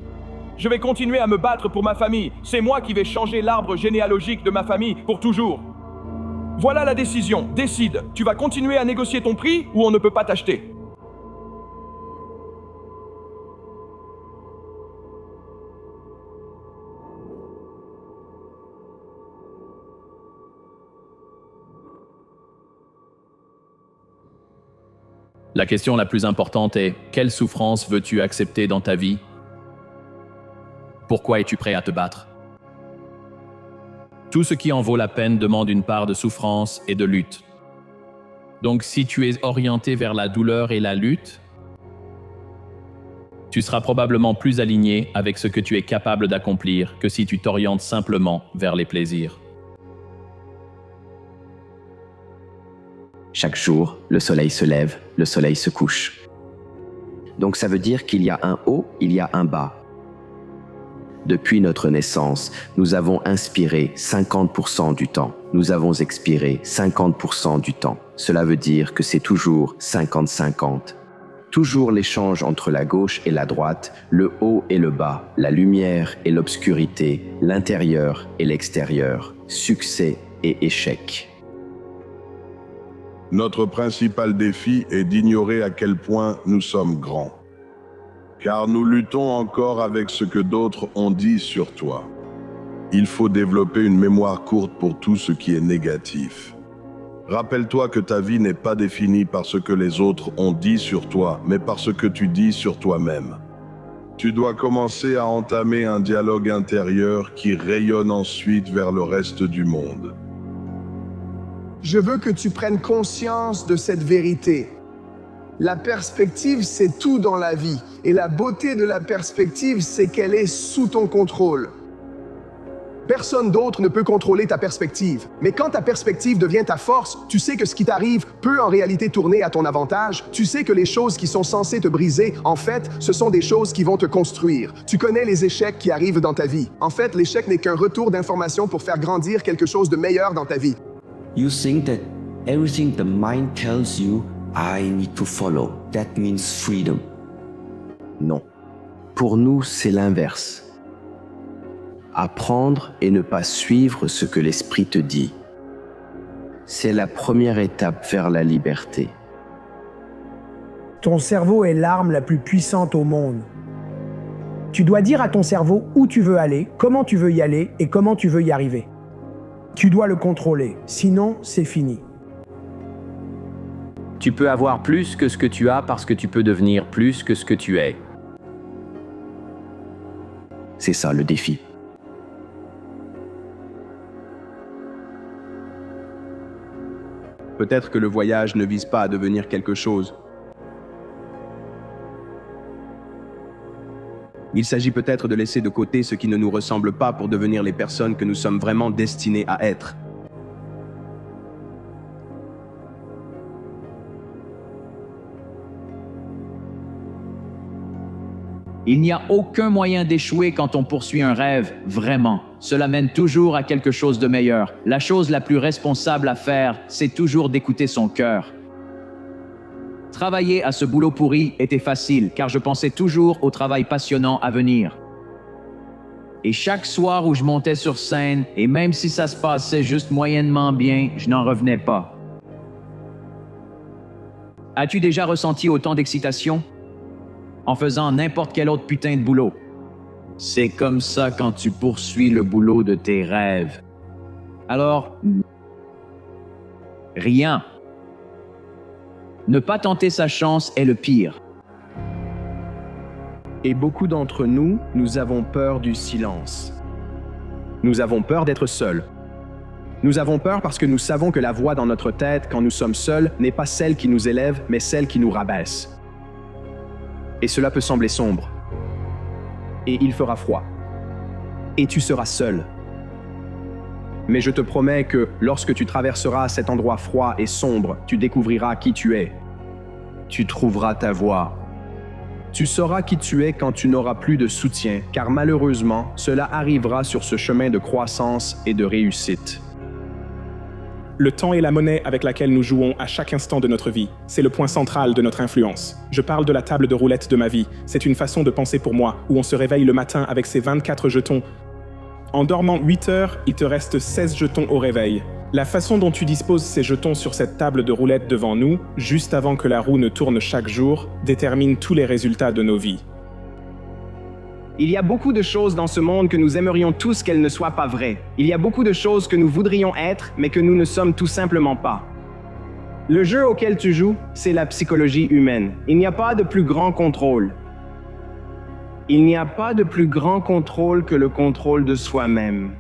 Je vais continuer à me battre pour ma famille. C'est moi qui vais changer l'arbre généalogique de ma famille pour toujours. Voilà la décision. Décide. Tu vas continuer à négocier ton prix ou on ne peut pas t'acheter. La question la plus importante est, quelle souffrance veux-tu accepter dans ta vie? Pourquoi es-tu prêt à te battre? Tout ce qui en vaut la peine demande une part de souffrance et de lutte. Donc si tu es orienté vers la douleur et la lutte, tu seras probablement plus aligné avec ce que tu es capable d'accomplir que si tu t'orientes simplement vers les plaisirs. Chaque jour, le soleil se lève, le soleil se couche. Donc ça veut dire qu'il y a un haut, il y a un bas. Depuis notre naissance, nous avons inspiré 50% du temps. Nous avons expiré 50% du temps. Cela veut dire que c'est toujours 50-50. Toujours l'échange entre la gauche et la droite, le haut et le bas, la lumière et l'obscurité, l'intérieur et l'extérieur, succès et échec. Notre principal défi est d'ignorer à quel point nous sommes grands. Car nous luttons encore avec ce que d'autres ont dit sur toi. Il faut développer une mémoire courte pour tout ce qui est négatif. Rappelle-toi que ta vie n'est pas définie par ce que les autres ont dit sur toi, mais par ce que tu dis sur toi-même. Tu dois commencer à entamer un dialogue intérieur qui rayonne ensuite vers le reste du monde. Je veux que tu prennes conscience de cette vérité. La perspective, c'est tout dans la vie. Et la beauté de la perspective, c'est qu'elle est sous ton contrôle. Personne d'autre ne peut contrôler ta perspective. Mais quand ta perspective devient ta force, tu sais que ce qui t'arrive peut en réalité tourner à ton avantage. Tu sais que les choses qui sont censées te briser, en fait, ce sont des choses qui vont te construire. Tu connais les échecs qui arrivent dans ta vie. En fait, l'échec n'est qu'un retour d'information pour faire grandir quelque chose de meilleur dans ta vie. You think that everything the mind tells you, I need to follow. That means freedom. Non. Pour nous, c'est l'inverse. Apprendre et ne pas suivre ce que l'esprit te dit. C'est la première étape vers la liberté. Ton cerveau est l'arme la plus puissante au monde. Tu dois dire à ton cerveau où tu veux aller, comment tu veux y aller et comment tu veux y arriver. Tu dois le contrôler, sinon c'est fini. Tu peux avoir plus que ce que tu as parce que tu peux devenir plus que ce que tu es. C'est ça le défi. Peut-être que le voyage ne vise pas à devenir quelque chose. Il s'agit peut-être de laisser de côté ce qui ne nous ressemble pas pour devenir les personnes que nous sommes vraiment destinés à être. Il n'y a aucun moyen d'échouer quand on poursuit un rêve, vraiment. Cela mène toujours à quelque chose de meilleur. La chose la plus responsable à faire, c'est toujours d'écouter son cœur. Travailler à ce boulot pourri était facile, car je pensais toujours au travail passionnant à venir. Et chaque soir où je montais sur scène, et même si ça se passait juste moyennement bien, je n'en revenais pas. As-tu déjà ressenti autant d'excitation en faisant n'importe quel autre putain de boulot? C'est comme ça quand tu poursuis le boulot de tes rêves. Alors, rien. Ne pas tenter sa chance est le pire. Et beaucoup d'entre nous, nous avons peur du silence. Nous avons peur d'être seuls. Nous avons peur parce que nous savons que la voix dans notre tête, quand nous sommes seuls, n'est pas celle qui nous élève, mais celle qui nous rabaisse. Et cela peut sembler sombre. Et il fera froid. Et tu seras seul. Mais je te promets que lorsque tu traverseras cet endroit froid et sombre, tu découvriras qui tu es. Tu trouveras ta voie. Tu sauras qui tu es quand tu n'auras plus de soutien, car malheureusement, cela arrivera sur ce chemin de croissance et de réussite. Le temps est la monnaie avec laquelle nous jouons à chaque instant de notre vie. C'est le point central de notre influence. Je parle de la table de roulette de ma vie. C'est une façon de penser pour moi, où on se réveille le matin avec ses 24 jetons. En dormant 8 heures, il te reste 16 jetons au réveil. La façon dont tu disposes ces jetons sur cette table de roulette devant nous, juste avant que la roue ne tourne chaque jour, détermine tous les résultats de nos vies. Il y a beaucoup de choses dans ce monde que nous aimerions tous qu'elles ne soient pas vraies. Il y a beaucoup de choses que nous voudrions être, mais que nous ne sommes tout simplement pas. Le jeu auquel tu joues, c'est la psychologie humaine. Il n'y a pas de plus grand contrôle. Il n'y a pas de plus grand contrôle que le contrôle de soi-même.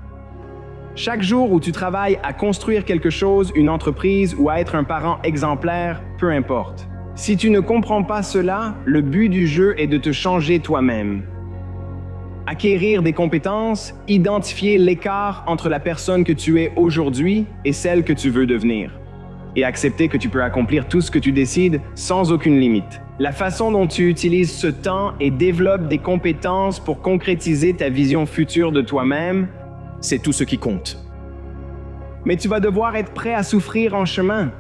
Chaque jour où tu travailles à construire quelque chose, une entreprise ou à être un parent exemplaire, peu importe. Si tu ne comprends pas cela, le but du jeu est de te changer toi-même. Acquérir des compétences, identifier l'écart entre la personne que tu es aujourd'hui et celle que tu veux devenir. Et accepter que tu peux accomplir tout ce que tu décides sans aucune limite. La façon dont tu utilises ce temps et développes des compétences pour concrétiser ta vision future de toi-même, c'est tout ce qui compte. Mais tu vas devoir être prêt à souffrir en chemin.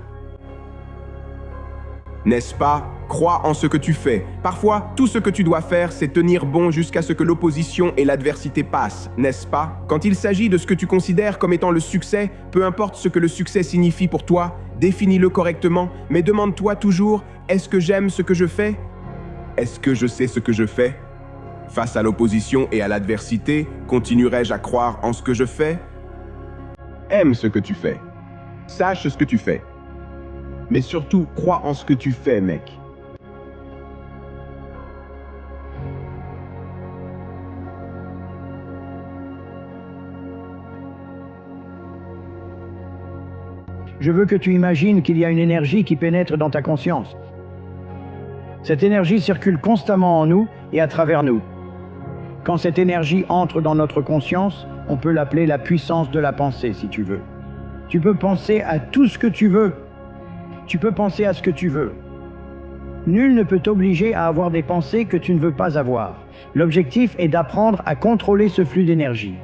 N'est-ce pas? Crois en ce que tu fais. Parfois, tout ce que tu dois faire, c'est tenir bon jusqu'à ce que l'opposition et l'adversité passent, n'est-ce pas? Quand il s'agit de ce que tu considères comme étant le succès, peu importe ce que le succès signifie pour toi, définis-le correctement, mais demande-toi toujours, est-ce que j'aime ce que je fais? Est-ce que je sais ce que je fais? Face à l'opposition et à l'adversité, continuerai-je à croire en ce que je fais? Aime ce que tu fais. Sache ce que tu fais. Mais surtout, crois en ce que tu fais, mec. Je veux que tu imagines qu'il y a une énergie qui pénètre dans ta conscience. Cette énergie circule constamment en nous et à travers nous. Quand cette énergie entre dans notre conscience, on peut l'appeler la puissance de la pensée, si tu veux. Tu peux penser à tout ce que tu veux. Tu peux penser à ce que tu veux. Nul ne peut t'obliger à avoir des pensées que tu ne veux pas avoir. L'objectif est d'apprendre à contrôler ce flux d'énergie.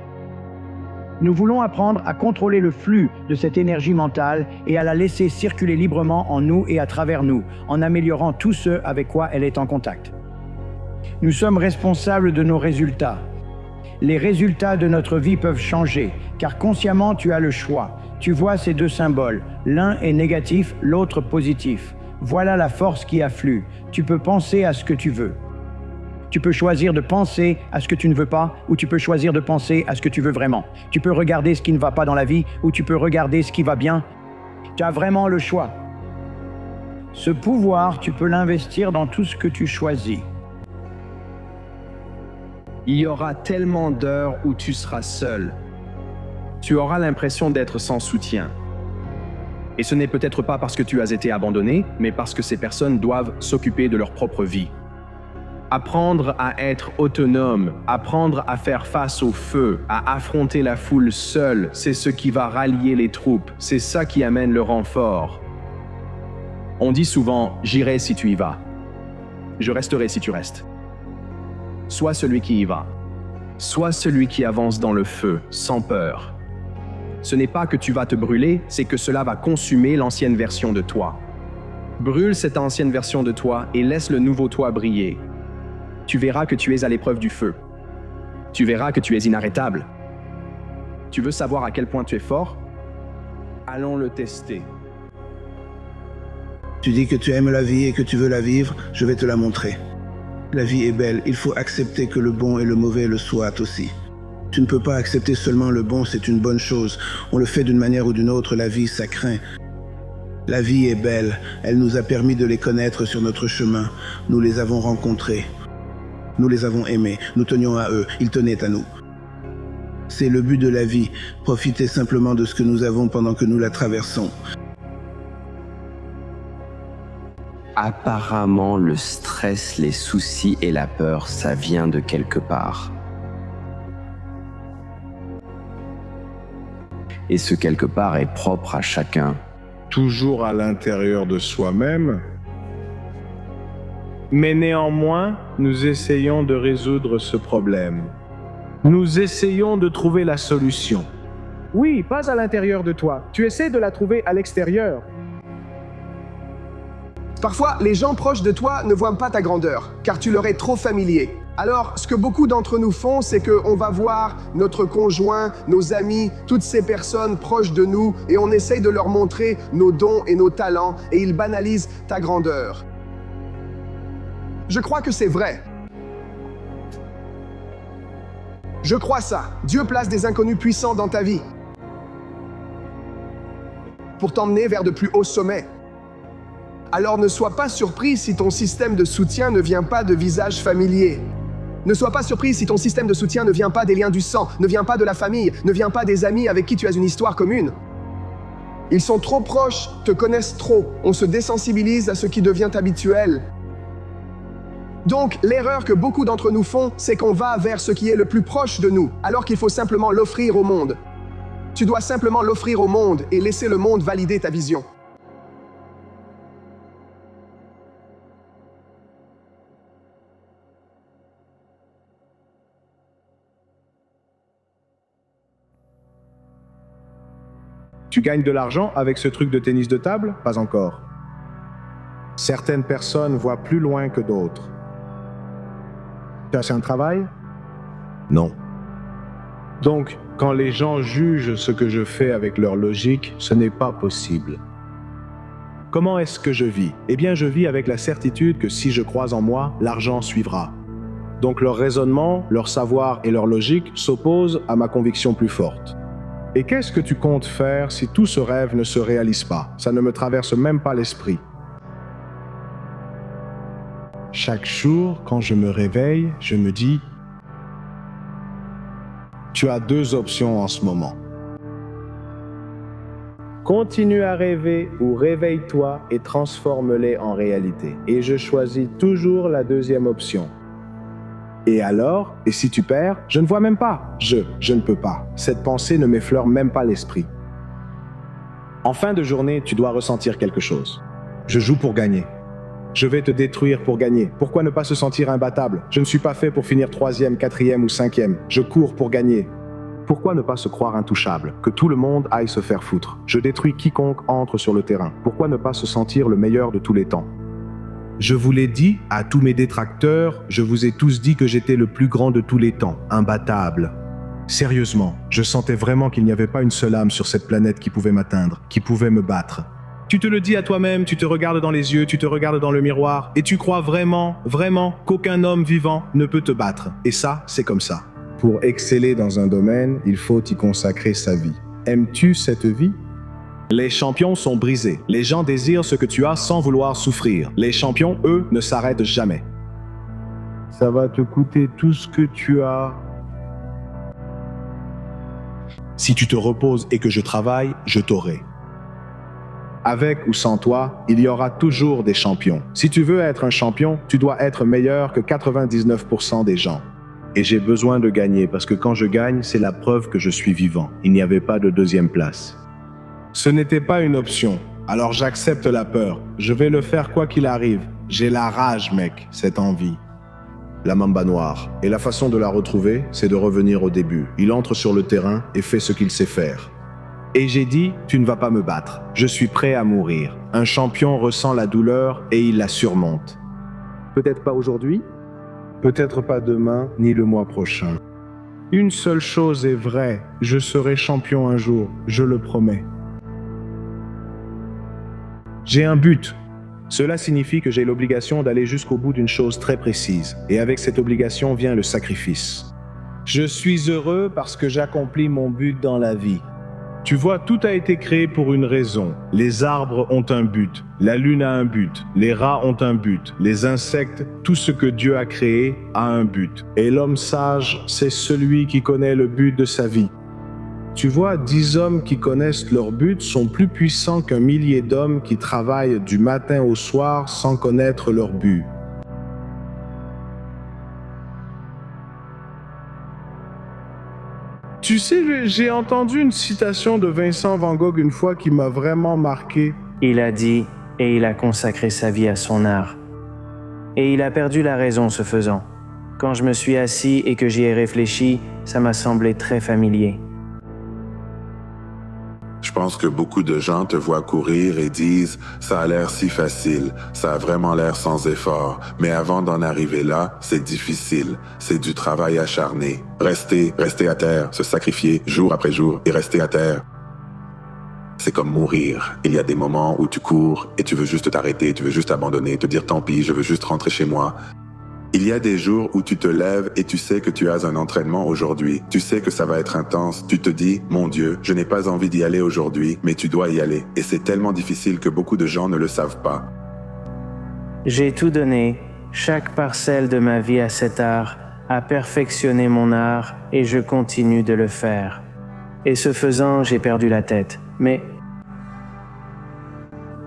Nous voulons apprendre à contrôler le flux de cette énergie mentale et à la laisser circuler librement en nous et à travers nous, en améliorant tout ce avec quoi elle est en contact. Nous sommes responsables de nos résultats. Les résultats de notre vie peuvent changer, car consciemment tu as le choix. Tu vois ces deux symboles, l'un est négatif, l'autre positif. Voilà la force qui afflue. Tu peux penser à ce que tu veux. Tu peux choisir de penser à ce que tu ne veux pas, ou tu peux choisir de penser à ce que tu veux vraiment. Tu peux regarder ce qui ne va pas dans la vie, ou tu peux regarder ce qui va bien. Tu as vraiment le choix. Ce pouvoir, tu peux l'investir dans tout ce que tu choisis. Il y aura tellement d'heures où tu seras seul. Tu auras l'impression d'être sans soutien. Et ce n'est peut-être pas parce que tu as été abandonné, mais parce que ces personnes doivent s'occuper de leur propre vie. Apprendre à être autonome, apprendre à faire face au feu, à affronter la foule seule, c'est ce qui va rallier les troupes, c'est ça qui amène le renfort. On dit souvent « j'irai si tu y vas ». Je resterai si tu restes. Sois celui qui y va. Sois celui qui avance dans le feu, sans peur. Ce n'est pas que tu vas te brûler, c'est que cela va consumer l'ancienne version de toi. Brûle cette ancienne version de toi et laisse le nouveau toi briller. Tu verras que tu es à l'épreuve du feu. Tu verras que tu es inarrêtable. Tu veux savoir à quel point tu es fort? Allons le tester. Tu dis que tu aimes la vie et que tu veux la vivre, je vais te la montrer. La vie est belle, il faut accepter que le bon et le mauvais le soient aussi. Tu ne peux pas accepter seulement le bon, c'est une bonne chose. On le fait d'une manière ou d'une autre, la vie, ça craint. La vie est belle, elle nous a permis de les connaître sur notre chemin. Nous les avons rencontrés. Nous les avons aimés, nous tenions à eux, ils tenaient à nous. C'est le but de la vie, profiter simplement de ce que nous avons pendant que nous la traversons. Apparemment, le stress, les soucis et la peur, ça vient de quelque part. Et ce quelque part est propre à chacun. Toujours à l'intérieur de soi-même, Mais néanmoins, nous essayons de résoudre ce problème. Nous essayons de trouver la solution. Oui, pas à l'intérieur de toi. Tu essaies de la trouver à l'extérieur. Parfois, les gens proches de toi ne voient pas ta grandeur, car tu leur es trop familier. Alors, ce que beaucoup d'entre nous font, c'est qu'on va voir notre conjoint, nos amis, toutes ces personnes proches de nous, et on essaye de leur montrer nos dons et nos talents, et ils banalisent ta grandeur. Je crois que c'est vrai. Je crois ça. Dieu place des inconnus puissants dans ta vie pour t'emmener vers de plus hauts sommets. Alors ne sois pas surpris si ton système de soutien ne vient pas de visages familiers. Ne sois pas surpris si ton système de soutien ne vient pas des liens du sang, ne vient pas de la famille, ne vient pas des amis avec qui tu as une histoire commune. Ils sont trop proches, te connaissent trop. On se désensibilise à ce qui devient habituel. Donc, l'erreur que beaucoup d'entre nous font, c'est qu'on va vers ce qui est le plus proche de nous, alors qu'il faut simplement l'offrir au monde. Tu dois simplement l'offrir au monde et laisser le monde valider ta vision. Tu gagnes de l'argent avec ce truc de tennis de table? Pas encore. Certaines personnes voient plus loin que d'autres. Tu as un travail? Non. Donc, quand les gens jugent ce que je fais avec leur logique, ce n'est pas possible. Comment est-ce que je vis? Eh bien, je vis avec la certitude que si je crois en moi, l'argent suivra. Donc leur raisonnement, leur savoir et leur logique s'opposent à ma conviction plus forte. Et qu'est-ce que tu comptes faire si tout ce rêve ne se réalise pas? Ça ne me traverse même pas l'esprit. Chaque jour, quand je me réveille, je me dis, tu as deux options en ce moment. Continue à rêver ou réveille-toi et transforme-les en réalité. Et je choisis toujours la deuxième option. Et alors, et si tu perds, je ne vois même pas. Je ne peux pas. Cette pensée ne m'effleure même pas l'esprit. En fin de journée, tu dois ressentir quelque chose. Je joue pour gagner. Je vais te détruire pour gagner. Pourquoi ne pas se sentir imbattable? Je ne suis pas fait pour finir 3e, 4e ou 5e. Je cours pour gagner. Pourquoi ne pas se croire intouchable? Que tout le monde aille se faire foutre. Je détruis quiconque entre sur le terrain. Pourquoi ne pas se sentir le meilleur de tous les temps? Je vous l'ai dit à tous mes détracteurs, je vous ai tous dit que j'étais le plus grand de tous les temps, imbattable. Sérieusement, je sentais vraiment qu'il n'y avait pas une seule âme sur cette planète qui pouvait m'atteindre, qui pouvait me battre. Tu te le dis à toi-même, tu te regardes dans les yeux, tu te regardes dans le miroir, et tu crois vraiment, vraiment qu'aucun homme vivant ne peut te battre. Et ça, c'est comme ça. Pour exceller dans un domaine, il faut y consacrer sa vie. Aimes-tu cette vie? Les champions sont brisés. Les gens désirent ce que tu as sans vouloir souffrir. Les champions, eux, ne s'arrêtent jamais. Ça va te coûter tout ce que tu as. Si tu te reposes et que je travaille, je t'aurai. Avec ou sans toi, il y aura toujours des champions. Si tu veux être un champion, tu dois être meilleur que 99% des gens. Et j'ai besoin de gagner parce que quand je gagne, c'est la preuve que je suis vivant. Il n'y avait pas de deuxième place. Ce n'était pas une option. Alors j'accepte la peur. Je vais le faire quoi qu'il arrive. J'ai la rage, mec, cette envie. La mamba noire. Et la façon de la retrouver, c'est de revenir au début. Il entre sur le terrain et fait ce qu'il sait faire. Et j'ai dit, tu ne vas pas me battre. Je suis prêt à mourir. Un champion ressent la douleur et il la surmonte. Peut-être pas aujourd'hui, peut-être pas demain, ni le mois prochain. Une seule chose est vraie, je serai champion un jour, je le promets. J'ai un but. Cela signifie que j'ai l'obligation d'aller jusqu'au bout d'une chose très précise. Et avec cette obligation vient le sacrifice. Je suis heureux parce que j'accomplis mon but dans la vie. Tu vois, tout a été créé pour une raison. Les arbres ont un but, la lune a un but, les rats ont un but, les insectes, tout ce que Dieu a créé a un but. Et l'homme sage, c'est celui qui connaît le but de sa vie. Tu vois, 10 hommes qui connaissent leur but sont plus puissants qu'un millier d'hommes qui travaillent du matin au soir sans connaître leur but. Tu sais, j'ai entendu une citation de Vincent Van Gogh une fois qui m'a vraiment marqué. Il a dit, et il a consacré sa vie à son art. Et il a perdu la raison ce faisant. Quand je me suis assis et que j'y ai réfléchi, ça m'a semblé très familier. Je pense que beaucoup de gens te voient courir et disent « ça a l'air si facile, ça a vraiment l'air sans effort, mais avant d'en arriver là, c'est difficile, c'est du travail acharné. Rester à terre, se sacrifier jour après jour et rester à terre. C'est comme mourir. Il y a des moments où tu cours et tu veux juste t'arrêter, tu veux juste abandonner, te dire tant pis, je veux juste rentrer chez moi. Il y a des jours où tu te lèves et tu sais que tu as un entraînement aujourd'hui. Tu sais que ça va être intense. Tu te dis, mon Dieu, je n'ai pas envie d'y aller aujourd'hui, mais tu dois y aller. Et c'est tellement difficile que beaucoup de gens ne le savent pas. J'ai tout donné, chaque parcelle de ma vie à cet art, à perfectionner mon art, et je continue de le faire. Et ce faisant, j'ai perdu la tête. Mais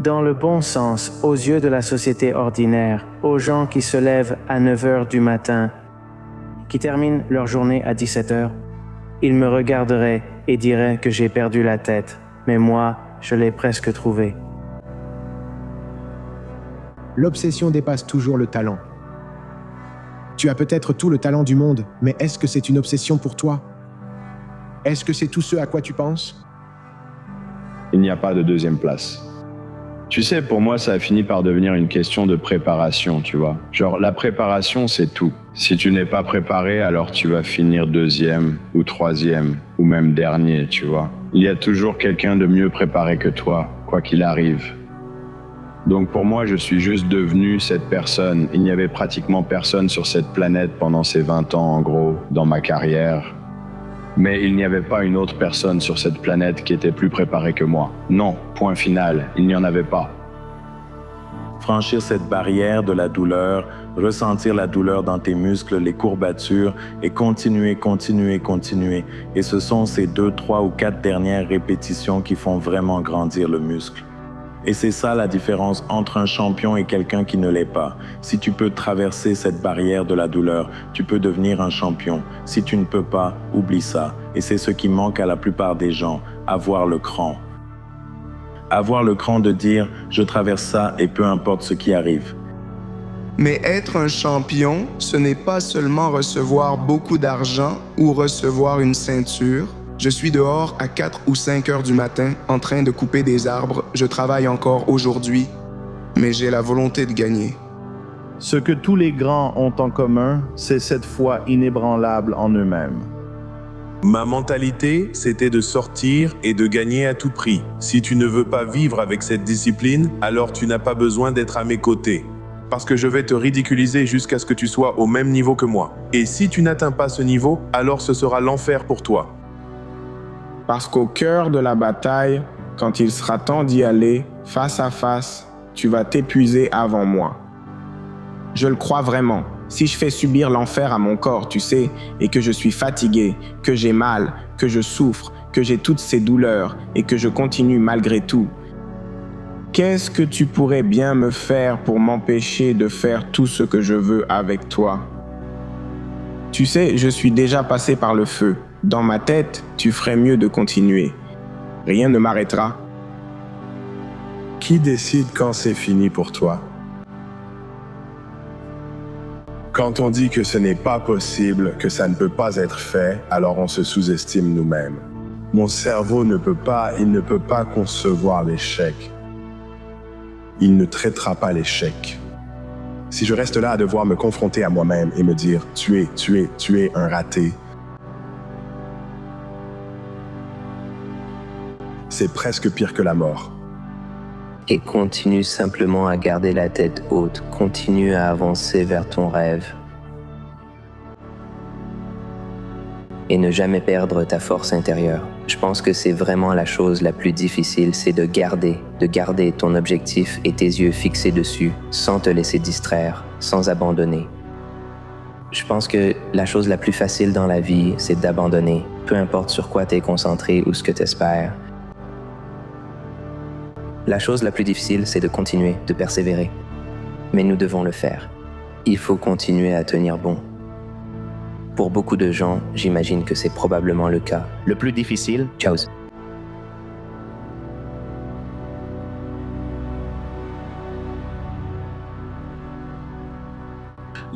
dans le bon sens, aux yeux de la société ordinaire, aux gens qui se lèvent à 9h du matin, qui terminent leur journée à 17h, ils me regarderaient et diraient que j'ai perdu la tête. Mais moi, je l'ai presque trouvé. L'obsession dépasse toujours le talent. Tu as peut-être tout le talent du monde, mais est-ce que c'est une obsession pour toi? Est-ce que c'est tout ce à quoi tu penses? Il n'y a pas de deuxième place. Tu sais, pour moi, ça a fini par devenir une question de préparation, tu vois. Genre, la préparation, c'est tout. Si tu n'es pas préparé, alors tu vas finir deuxième ou troisième ou même dernier, tu vois. Il y a toujours quelqu'un de mieux préparé que toi, quoi qu'il arrive. Donc pour moi, je suis juste devenu cette personne. Il n'y avait pratiquement personne sur cette planète pendant ces 20 ans, en gros, dans ma carrière. Mais il n'y avait pas une autre personne sur cette planète qui était plus préparée que moi. Non, point final, il n'y en avait pas. Franchir cette barrière de la douleur, ressentir la douleur dans tes muscles, les courbatures, et continuer. Et ce sont ces 2, 3 ou 4 dernières répétitions qui font vraiment grandir le muscle. Et c'est ça la différence entre un champion et quelqu'un qui ne l'est pas. Si tu peux traverser cette barrière de la douleur, tu peux devenir un champion. Si tu ne peux pas, oublie ça. Et c'est ce qui manque à la plupart des gens, avoir le cran. Avoir le cran de dire « je traverse ça et peu importe ce qui arrive ». Mais être un champion, ce n'est pas seulement recevoir beaucoup d'argent ou recevoir une ceinture. Je suis dehors à 4 ou 5 heures du matin en train de couper des arbres. Je travaille encore aujourd'hui, mais j'ai la volonté de gagner. Ce que tous les grands ont en commun, c'est cette foi inébranlable en eux-mêmes. Ma mentalité, c'était de sortir et de gagner à tout prix. Si tu ne veux pas vivre avec cette discipline, alors tu n'as pas besoin d'être à mes côtés. Parce que je vais te ridiculiser jusqu'à ce que tu sois au même niveau que moi. Et si tu n'atteins pas ce niveau, alors ce sera l'enfer pour toi. Parce qu'au cœur de la bataille, quand il sera temps d'y aller, face à face, tu vas t'épuiser avant moi. Je le crois vraiment. Si je fais subir l'enfer à mon corps, tu sais, et que je suis fatigué, que j'ai mal, que je souffre, que j'ai toutes ces douleurs, et que je continue malgré tout, qu'est-ce que tu pourrais bien me faire pour m'empêcher de faire tout ce que je veux avec toi? Tu sais, je suis déjà passé par le feu. Dans ma tête, tu ferais mieux de continuer. Rien ne m'arrêtera. Qui décide quand c'est fini pour toi? Quand on dit que ce n'est pas possible, que ça ne peut pas être fait, alors on se sous-estime nous-mêmes. Mon cerveau ne peut pas concevoir l'échec. Il ne traitera pas l'échec. Si je reste là à devoir me confronter à moi-même et me dire « tu es un raté », c'est presque pire que la mort. Et continue simplement à garder la tête haute, continue à avancer vers ton rêve. Et ne jamais perdre ta force intérieure. Je pense que c'est vraiment la chose la plus difficile, c'est de garder ton objectif et tes yeux fixés dessus, sans te laisser distraire, sans abandonner. Je pense que la chose la plus facile dans la vie, c'est d'abandonner, peu importe sur quoi tu es concentré ou ce que tu espères. La chose la plus difficile, c'est de continuer, de persévérer. Mais nous devons le faire. Il faut continuer à tenir bon. Pour beaucoup de gens, j'imagine que c'est probablement le cas. Le plus difficile, ciao.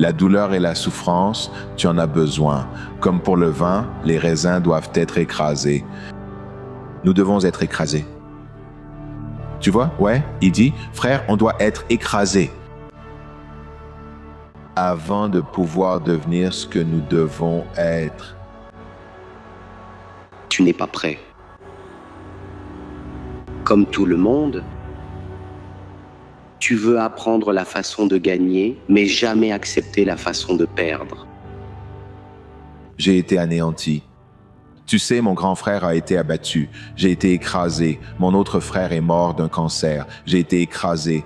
La douleur et la souffrance, tu en as besoin. Comme pour le vin, les raisins doivent être écrasés. Nous devons être écrasés. Tu vois? Ouais, il dit, frère, on doit être écrasés avant de pouvoir devenir ce que nous devons être. Tu n'es pas prêt. Comme tout le monde, tu veux apprendre la façon de gagner, mais jamais accepter la façon de perdre. J'ai été anéanti. Tu sais, mon grand frère a été abattu. J'ai été écrasé. Mon autre frère est mort d'un cancer. J'ai été écrasé.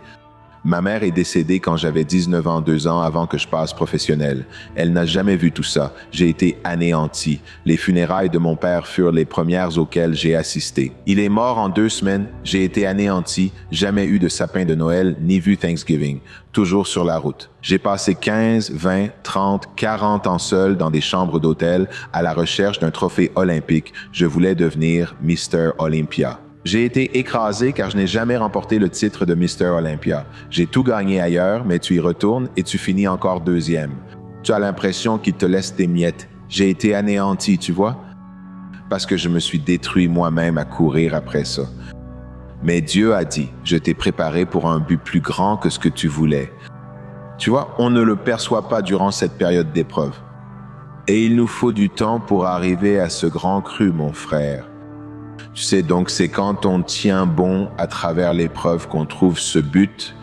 Ma mère est décédée quand j'avais 19 ans, 2 ans avant que je passe professionnel. Elle n'a jamais vu tout ça. J'ai été anéanti. Les funérailles de mon père furent les premières auxquelles j'ai assisté. Il est mort en 2 semaines. J'ai été anéanti. Jamais eu de sapin de Noël, ni vu Thanksgiving. Toujours sur la route. J'ai passé 15, 20, 30, 40 ans seul dans des chambres d'hôtel à la recherche d'un trophée olympique. Je voulais devenir Mr. Olympia. J'ai été écrasé car je n'ai jamais remporté le titre de Mr. Olympia. J'ai tout gagné ailleurs, mais tu y retournes et tu finis encore 2e. Tu as l'impression qu'il te laisse des miettes. J'ai été anéanti, tu vois? Parce que je me suis détruit moi-même à courir après ça. Mais Dieu a dit, je t'ai préparé pour un but plus grand que ce que tu voulais. Tu vois, on ne le perçoit pas durant cette période d'épreuve. Et il nous faut du temps pour arriver à ce grand cru, mon frère. Tu sais, donc c'est quand on tient bon à travers l'épreuve qu'on trouve ce but.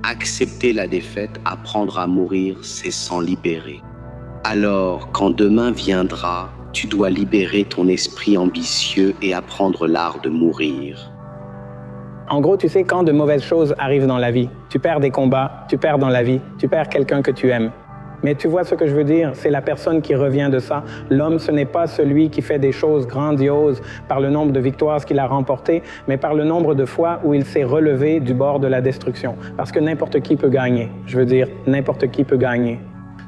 Accepter la défaite, apprendre à mourir, c'est s'en libérer. Alors, quand demain viendra, tu dois libérer ton esprit ambitieux et apprendre l'art de mourir. En gros, tu sais, quand de mauvaises choses arrivent dans la vie, tu perds des combats, tu perds dans la vie, tu perds quelqu'un que tu aimes. Mais tu vois ce que je veux dire, c'est la personne qui revient de ça. L'homme, ce n'est pas celui qui fait des choses grandioses par le nombre de victoires qu'il a remportées, mais par le nombre de fois où il s'est relevé du bord de la destruction. Parce que n'importe qui peut gagner. Je veux dire, n'importe qui peut gagner.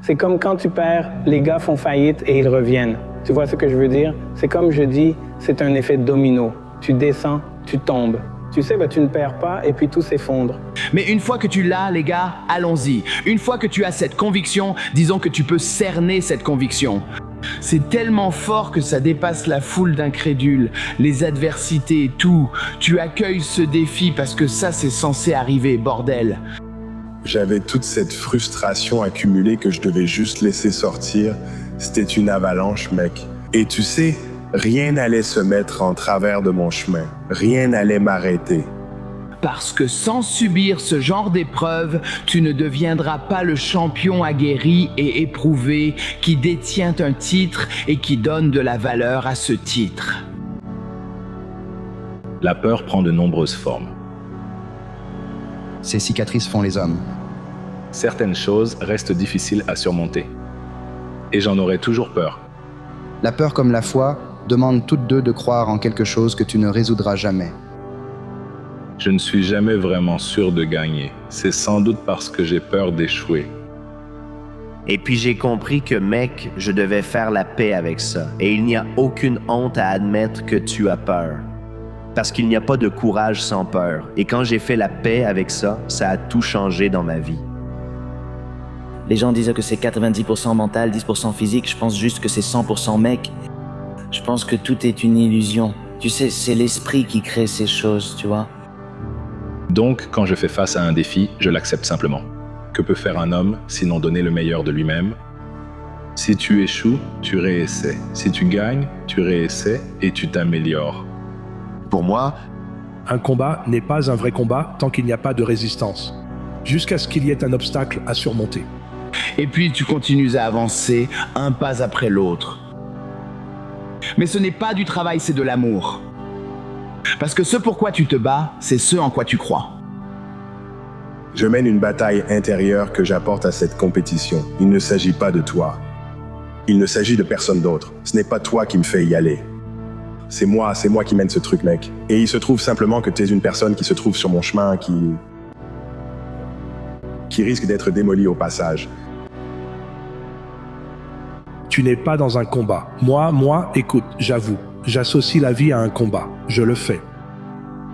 C'est comme quand tu perds, les gars font faillite et ils reviennent. Tu vois ce que je veux dire? C'est comme je dis, c'est un effet domino. Tu descends, tu tombes. Tu sais, tu ne perds pas et puis tout s'effondre. Mais une fois que tu l'as, les gars, allons-y. Une fois que tu as cette conviction, disons que tu peux cerner cette conviction. C'est tellement fort que ça dépasse la foule d'incrédules, les adversités et tout. Tu accueilles ce défi parce que ça, c'est censé arriver, bordel. J'avais toute cette frustration accumulée que je devais juste laisser sortir. C'était une avalanche, mec. Et tu sais, rien n'allait se mettre en travers de mon chemin. Rien n'allait m'arrêter. Parce que sans subir ce genre d'épreuve, tu ne deviendras pas le champion aguerri et éprouvé qui détient un titre et qui donne de la valeur à ce titre. La peur prend de nombreuses formes. Ces cicatrices font les hommes. Certaines choses restent difficiles à surmonter. Et j'en aurai toujours peur. La peur comme la foi demandent toutes deux de croire en quelque chose que tu ne résoudras jamais. Je ne suis jamais vraiment sûr de gagner. C'est sans doute parce que j'ai peur d'échouer. Et puis j'ai compris que, mec, je devais faire la paix avec ça. Et il n'y a aucune honte à admettre que tu as peur. Parce qu'il n'y a pas de courage sans peur. Et quand j'ai fait la paix avec ça, ça a tout changé dans ma vie. Les gens disent que c'est 90% mental, 10% physique. Je pense juste que c'est 100% mec. Je pense que tout est une illusion. Tu sais, c'est l'esprit qui crée ces choses, tu vois. Donc, quand je fais face à un défi, je l'accepte simplement. Que peut faire un homme sinon donner le meilleur de lui-même? Si tu échoues, tu réessaies. Si tu gagnes, tu réessaies et tu t'améliores. Pour moi, un combat n'est pas un vrai combat tant qu'il n'y a pas de résistance, jusqu'à ce qu'il y ait un obstacle à surmonter. Et puis tu continues à avancer, un pas après l'autre. Mais ce n'est pas du travail, c'est de l'amour. Parce que ce pourquoi tu te bats, c'est ce en quoi tu crois. Je mène une bataille intérieure que j'apporte à cette compétition. Il ne s'agit pas de toi. Il ne s'agit de personne d'autre. Ce n'est pas toi qui me fais y aller. C'est moi qui mène ce truc, mec. Et il se trouve simplement que tu es une personne qui se trouve sur mon chemin, qui risque d'être démolie au passage. Tu n'es pas dans un combat. Moi, écoute, j'avoue, j'associe la vie à un combat. Je le fais.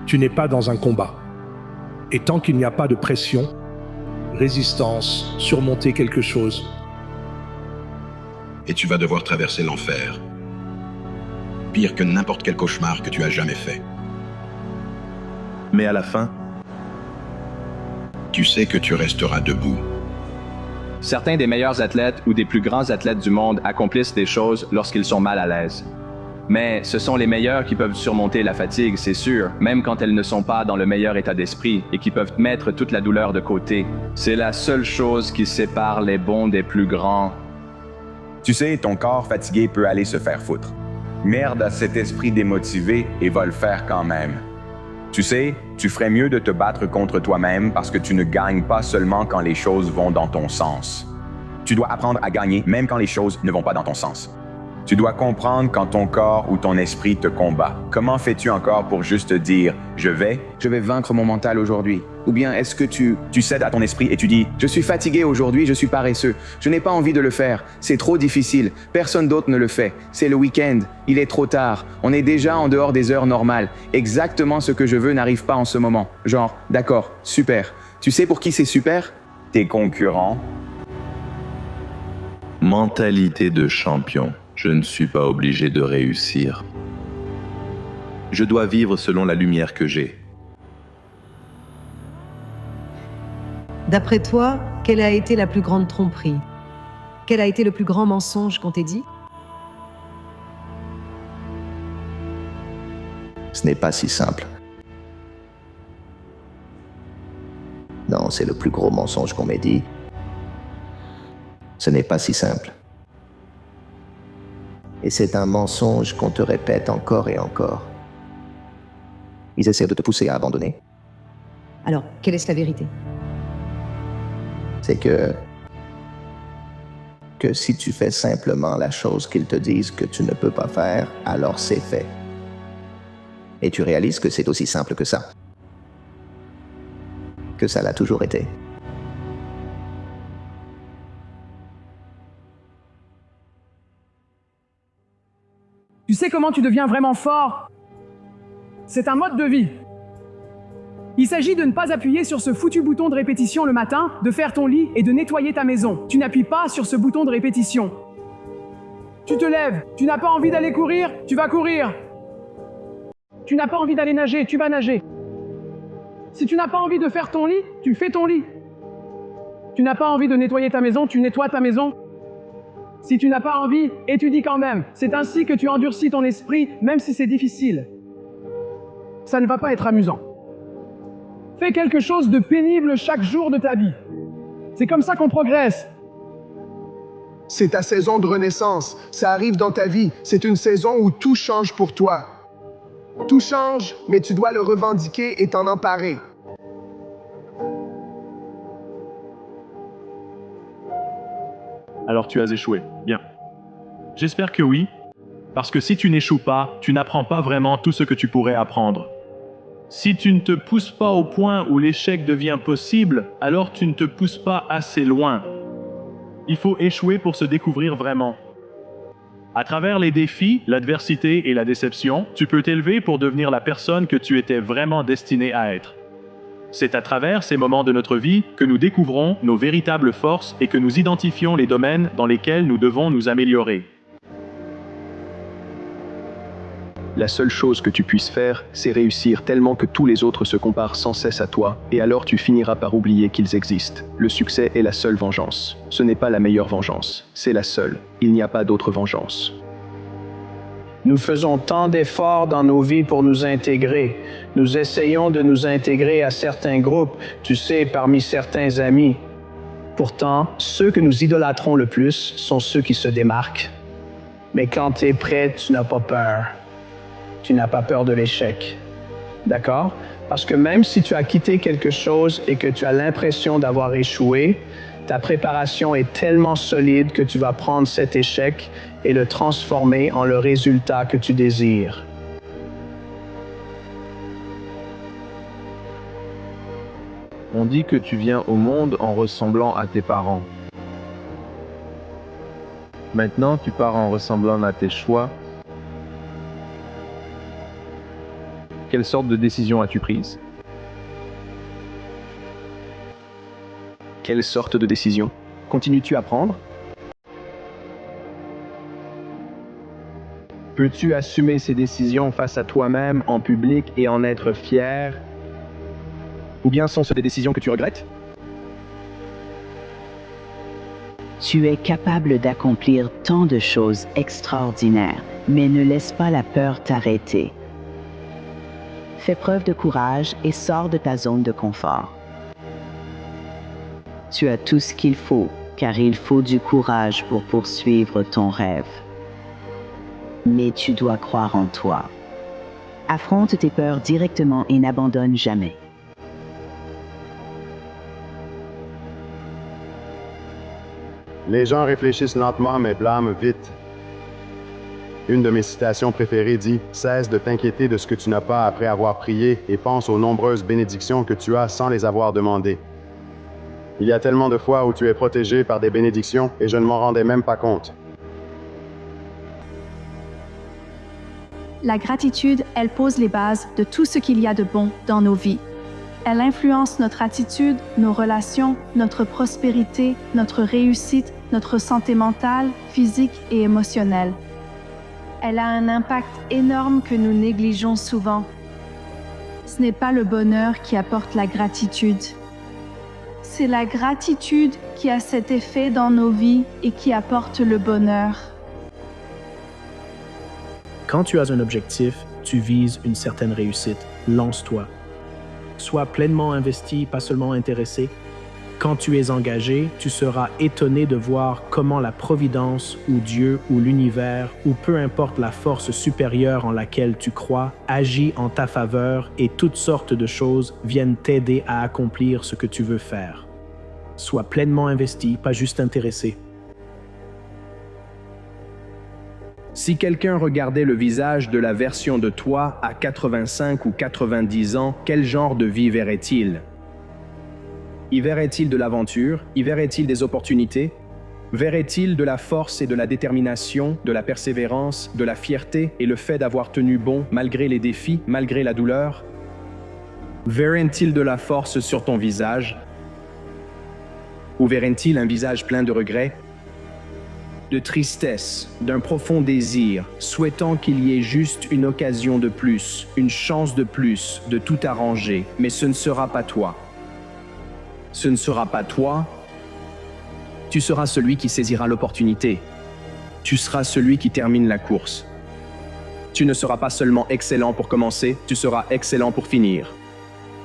Tu n'es pas dans un combat. Et tant qu'il n'y a pas de pression, résistance, surmonter quelque chose. Et tu vas devoir traverser l'enfer. Pire que n'importe quel cauchemar que tu as jamais fait. Mais à la fin, tu sais que tu resteras debout. Certains des meilleurs athlètes ou des plus grands athlètes du monde accomplissent des choses lorsqu'ils sont mal à l'aise. Mais ce sont les meilleurs qui peuvent surmonter la fatigue, c'est sûr, même quand elles ne sont pas dans le meilleur état d'esprit et qui peuvent mettre toute la douleur de côté. C'est la seule chose qui sépare les bons des plus grands. Tu sais, ton corps fatigué peut aller se faire foutre. Merde à cet esprit démotivé et va le faire quand même. Tu sais, tu ferais mieux de te battre contre toi-même parce que tu ne gagnes pas seulement quand les choses vont dans ton sens. Tu dois apprendre à gagner même quand les choses ne vont pas dans ton sens. Tu dois comprendre quand ton corps ou ton esprit te combat. Comment fais-tu encore pour juste te dire « je vais vaincre mon mental aujourd'hui » Ou bien est-ce que tu cèdes à ton esprit et tu dis « je suis fatigué aujourd'hui, je suis paresseux, je n'ai pas envie de le faire, c'est trop difficile, personne d'autre ne le fait, c'est le week-end, il est trop tard, on est déjà en dehors des heures normales, exactement ce que je veux n'arrive pas en ce moment. » Genre, d'accord, super. Tu sais pour qui c'est super? Tes concurrents. Mentalité de champion. Je ne suis pas obligé de réussir. Je dois vivre selon la lumière que j'ai. D'après toi, quelle a été la plus grande tromperie? Quel a été le plus grand mensonge qu'on t'ait dit? Ce n'est pas si simple. Non, c'est le plus gros mensonge qu'on m'ait dit. Ce n'est pas si simple. Et c'est un mensonge qu'on te répète encore et encore. Ils essaient de te pousser à abandonner. Alors, quelle est la vérité? C'est que si tu fais simplement la chose qu'ils te disent que tu ne peux pas faire, alors c'est fait. Et tu réalises que c'est aussi simple que ça. Que ça l'a toujours été. Tu sais comment tu deviens vraiment fort? C'est un mode de vie. Il s'agit de ne pas appuyer sur ce foutu bouton de répétition le matin, de faire ton lit et de nettoyer ta maison. Tu n'appuies pas sur ce bouton de répétition. Tu te lèves, tu n'as pas envie d'aller courir, tu vas courir. Tu n'as pas envie d'aller nager, tu vas nager. Si tu n'as pas envie de faire ton lit, tu fais ton lit. Tu n'as pas envie de nettoyer ta maison, tu nettoies ta maison. Si tu n'as pas envie, étudie quand même. C'est ainsi que tu endurcis ton esprit, même si c'est difficile. Ça ne va pas être amusant. Fais quelque chose de pénible chaque jour de ta vie. C'est comme ça qu'on progresse. C'est ta saison de renaissance. Ça arrive dans ta vie. C'est une saison où tout change pour toi. Tout change, mais tu dois le revendiquer et t'en emparer. Alors tu as échoué. Bien. J'espère que oui, parce que si tu n'échoues pas, tu n'apprends pas vraiment tout ce que tu pourrais apprendre. Si tu ne te pousses pas au point où l'échec devient possible, alors tu ne te pousses pas assez loin. Il faut échouer pour se découvrir vraiment. À travers les défis, l'adversité et la déception, tu peux t'élever pour devenir la personne que tu étais vraiment destiné à être. C'est à travers ces moments de notre vie que nous découvrons nos véritables forces et que nous identifions les domaines dans lesquels nous devons nous améliorer. La seule chose que tu puisses faire, c'est réussir tellement que tous les autres se comparent sans cesse à toi, et alors tu finiras par oublier qu'ils existent. Le succès est la seule vengeance. Ce n'est pas la meilleure vengeance, c'est la seule. Il n'y a pas d'autre vengeance. Nous faisons tant d'efforts dans nos vies pour nous intégrer. Nous essayons de nous intégrer à certains groupes, tu sais, parmi certains amis. Pourtant, ceux que nous idolâtrons le plus sont ceux qui se démarquent. Mais quand tu es prêt, tu n'as pas peur. Tu n'as pas peur de l'échec. D'accord? Parce que même si tu as quitté quelque chose et que tu as l'impression d'avoir échoué, ta préparation est tellement solide que tu vas prendre cet échec et le transformer en le résultat que tu désires. On dit que tu viens au monde en ressemblant à tes parents. Maintenant, tu pars en ressemblant à tes choix. Quelle sorte de décision as-tu prise? Quelle sorte de décision? Continues-tu à prendre? Peux-tu assumer ces décisions face à toi-même en public et en être fier? Ou bien sont-ce des décisions que tu regrettes? Tu es capable d'accomplir tant de choses extraordinaires, mais ne laisse pas la peur t'arrêter. Fais preuve de courage et sors de ta zone de confort. Tu as tout ce qu'il faut, car il faut du courage pour poursuivre ton rêve. Mais tu dois croire en toi. Affronte tes peurs directement et n'abandonne jamais. Les gens réfléchissent lentement mais blâment vite. Une de mes citations préférées dit « Cesse de t'inquiéter de ce que tu n'as pas après avoir prié et pense aux nombreuses bénédictions que tu as sans les avoir demandées. » Il y a tellement de fois où tu es protégé par des bénédictions et je ne m'en rendais même pas compte. La gratitude, elle pose les bases de tout ce qu'il y a de bon dans nos vies. Elle influence notre attitude, nos relations, notre prospérité, notre réussite, notre santé mentale, physique et émotionnelle. Elle a un impact énorme que nous négligeons souvent. Ce n'est pas le bonheur qui apporte la gratitude. C'est la gratitude qui a cet effet dans nos vies et qui apporte le bonheur. Quand tu as un objectif, tu vises une certaine réussite. Lance-toi. Sois pleinement investi, pas seulement intéressé. Quand tu es engagé, tu seras étonné de voir comment la providence ou Dieu ou l'univers ou peu importe la force supérieure en laquelle tu crois agit en ta faveur et toutes sortes de choses viennent t'aider à accomplir ce que tu veux faire. Sois pleinement investi, pas juste intéressé. Si quelqu'un regardait le visage de la version de toi à 85 ou 90 ans, quel genre de vie verrait-il? Y verrait-il de l'aventure? Y verrait-il des opportunités? Verrait-il de la force et de la détermination, de la persévérance, de la fierté et le fait d'avoir tenu bon malgré les défis, malgré la douleur? Verrait-il de la force sur ton visage? Ou verrait-il un visage plein de regrets? De tristesse, d'un profond désir, souhaitant qu'il y ait juste une occasion de plus, une chance de plus, de tout arranger, mais ce ne sera pas toi. Ce ne sera pas toi. Tu seras celui qui saisira l'opportunité. Tu seras celui qui termine la course. Tu ne seras pas seulement excellent pour commencer, tu seras excellent pour finir.